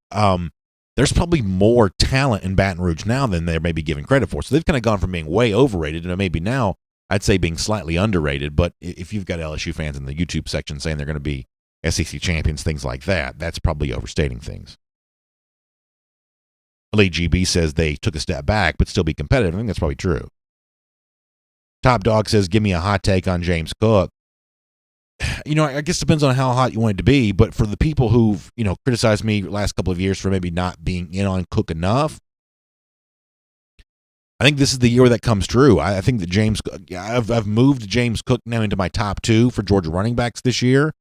There's probably more talent in Baton Rouge now than they're maybe given credit for. So they've kind of gone from being way overrated to maybe now I'd say being slightly underrated. But if you've got LSU fans in the YouTube section saying they're going to be SEC champions, things like that, that's probably overstating things. Elite GB says they took a step back but still be competitive. I think that's probably true. Top Dog says, give me a hot take on James Cook. I guess it depends on how hot you want it to be, but for the people who've, criticized me the last couple of years for maybe not being in on Cook enough, I think this is the year where that comes true. I think that I've moved James Cook now into my top 2 for Georgia running backs this year.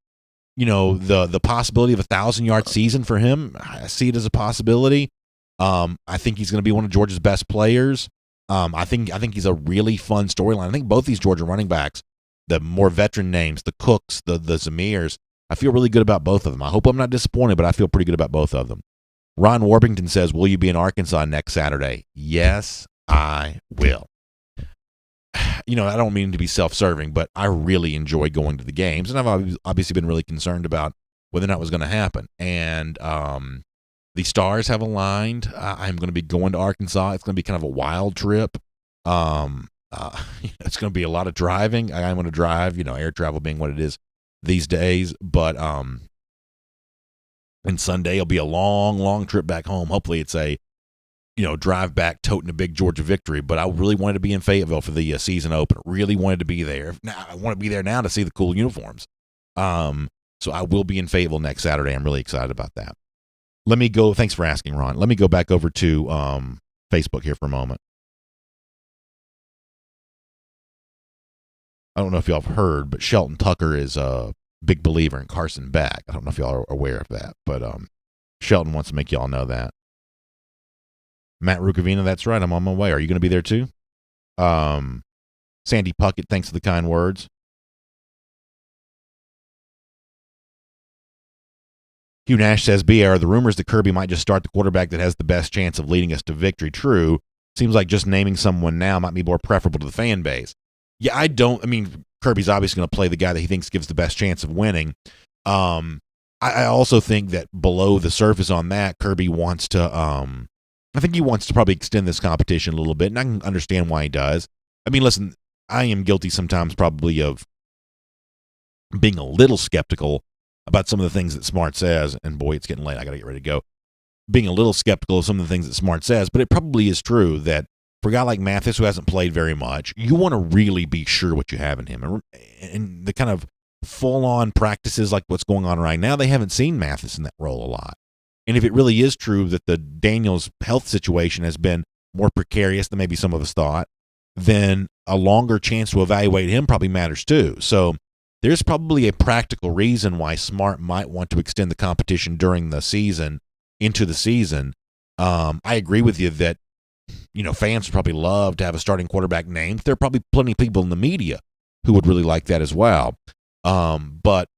The possibility of a 1,000-yard season for him, I see it as a possibility. I think he's going to be one of Georgia's best players. I think he's a really fun storyline. I think both these Georgia running backs, the more veteran names, the Cooks, the Zamirs, I feel really good about both of them. I hope I'm not disappointed, but I feel pretty good about both of them. Ron Warpington says, will you be in Arkansas next Saturday? Yes, I will. I don't mean to be self-serving, but I really enjoy going to the games, and I've obviously been really concerned about whether or not it was going to happen. And the stars have aligned. I'm going to be going to Arkansas. It's going to be kind of a wild trip. It's going to be a lot of driving. I'm going to drive, air travel being what it is these days. But and Sunday will be a long, long trip back home. Hopefully it's a, drive back toting a big Georgia victory. But I really wanted to be in Fayetteville for the season opener. Really wanted to be there. Now I want to be there now to see the cool uniforms. So I will be in Fayetteville next Saturday. I'm really excited about that. Let me go. Thanks for asking, Ron. Let me go back over to Facebook here for a moment. I don't know if y'all have heard, but Shelton Tucker is a big believer in Carson Beck. I don't know if y'all are aware of that, but Shelton wants to make y'all know that. Matt Rukavina, that's right. I'm on my way. Are you going to be there too? Sandy Puckett, thanks for the kind words. Hugh Nash says, are the rumors that Kirby might just start the quarterback that has the best chance of leading us to victory true? Seems like just naming someone now might be more preferable to the fan base. Yeah, Kirby's obviously going to play the guy that he thinks gives the best chance of winning. I also think that below the surface on that, Kirby wants to, I think he wants to probably extend this competition a little bit, and I can understand why he does. Listen, I am guilty sometimes probably of being a little skeptical about some of the things that Smart says, and boy, it's getting late. I got to get ready to go. Being a little skeptical of some of the things that Smart says, but it probably is true that for a guy like Mathis who hasn't played very much, you want to really be sure what you have in him. And the kind of full-on practices like what's going on right now, they haven't seen Mathis in that role a lot. And if it really is true that the Daniels health situation has been more precarious than maybe some of us thought, then a longer chance to evaluate him probably matters too. So there's probably a practical reason why Smart might want to extend the competition during the season into the season. I agree with you that fans would probably love to have a starting quarterback named. There are probably plenty of people in the media who would really like that as well. But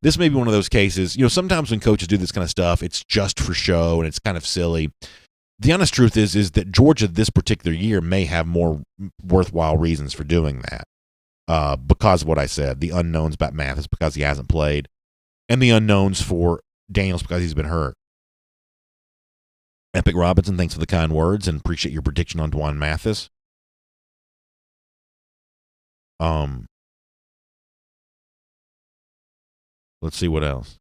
this may be one of those cases, sometimes when coaches do this kind of stuff, it's just for show and it's kind of silly. The honest truth is that Georgia this particular year may have more worthwhile reasons for doing that. Because of what I said, the unknowns about Mathis because he hasn't played, and the unknowns for Daniels because he's been hurt. Epic Robinson, thanks for the kind words and appreciate your prediction on Dwan Mathis. Let's see what else.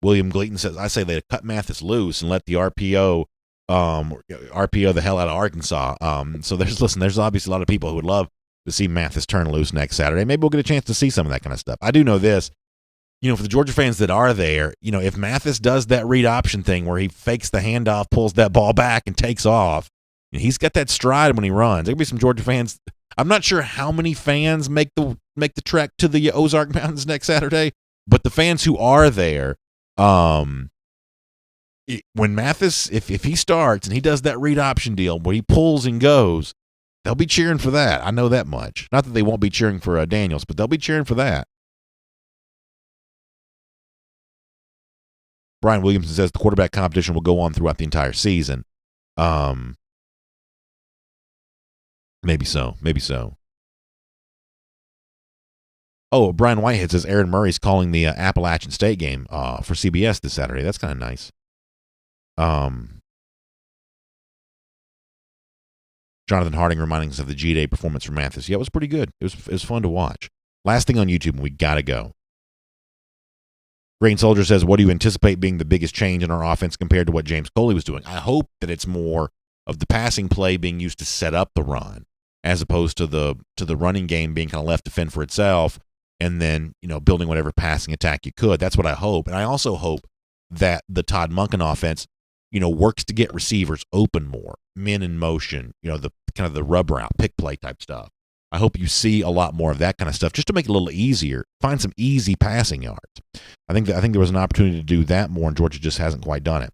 William Gleaton says, I say they cut Mathis loose and let the RPO the hell out of Arkansas. So there's obviously a lot of people who would love to see Mathis turn loose next Saturday. Maybe we'll get a chance to see some of that kind of stuff. I do know this, for the Georgia fans that are there, if Mathis does that read option thing where he fakes the handoff, pulls that ball back and takes off, he's got that stride when he runs. There'll be some Georgia fans. I'm not sure how many fans make the trek to the Ozark Mountains next Saturday, but the fans who are there, when Mathis, if he starts and he does that read option deal where he pulls and goes, they'll be cheering for that. I know that much. Not that they won't be cheering for Daniels, but they'll be cheering for that. Brian Williamson says the quarterback competition will go on throughout the entire season. Maybe so. Oh, Brian Whitehead says Aaron Murray's calling the Appalachian State game for CBS this Saturday. That's kind of nice. Jonathan Harding reminding us of the G-Day performance from Mathis. Yeah, it was pretty good. It was fun to watch. Last thing on YouTube, and we got to go. Green Soldier says, what do you anticipate being the biggest change in our offense compared to what James Coley was doing? I hope that it's more of the passing play being used to set up the run as opposed to the running game being kind of left to fend for itself and then, building whatever passing attack you could. That's what I hope. And I also hope that the Todd Monken offense, works to get receivers open more, men in motion, the kind of the rub route, pick play type stuff. I hope you see a lot more of that kind of stuff just to make it a little easier. Find some easy passing yards. I think there was an opportunity to do that more, and Georgia just hasn't quite done it.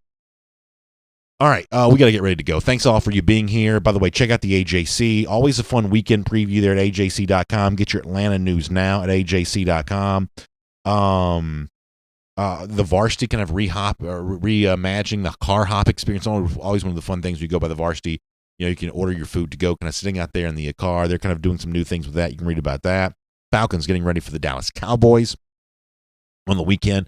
All right, we got to get ready to go. Thanks all for you being here. By the way, check out the AJC. Always a fun weekend preview there at AJC.com. Get your Atlanta news now at AJC.com. The varsity kind of reimagining the car hop experience. Always one of the fun things we go by the varsity. You can order your food to go kind of sitting out there in the car. They're kind of doing some new things with that. You can read about that. Falcons getting ready for the Dallas Cowboys on the weekend.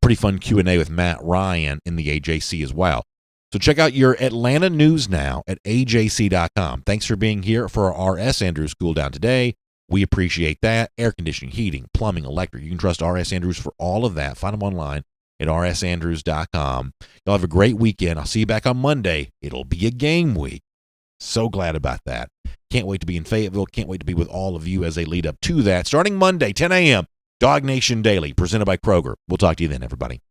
Pretty fun Q&A with Matt Ryan in the AJC as well. So check out your Atlanta news now at AJC.com. Thanks for being here for our R.S. Andrews Cool Down today. We appreciate that. Air conditioning, heating, plumbing, electric. You can trust R.S. Andrews for all of that. Find them online at rsandrews.com. Y'all have a great weekend. I'll see you back on Monday. It'll be a game week. So glad about that. Can't wait to be in Fayetteville. Can't wait to be with all of you as they lead up to that. Starting Monday, 10 a.m., DawgNation Daily, presented by Kroger. We'll talk to you then, everybody.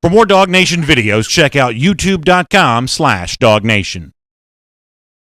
For more DawgNation videos, check out youtube.com/DawgNation.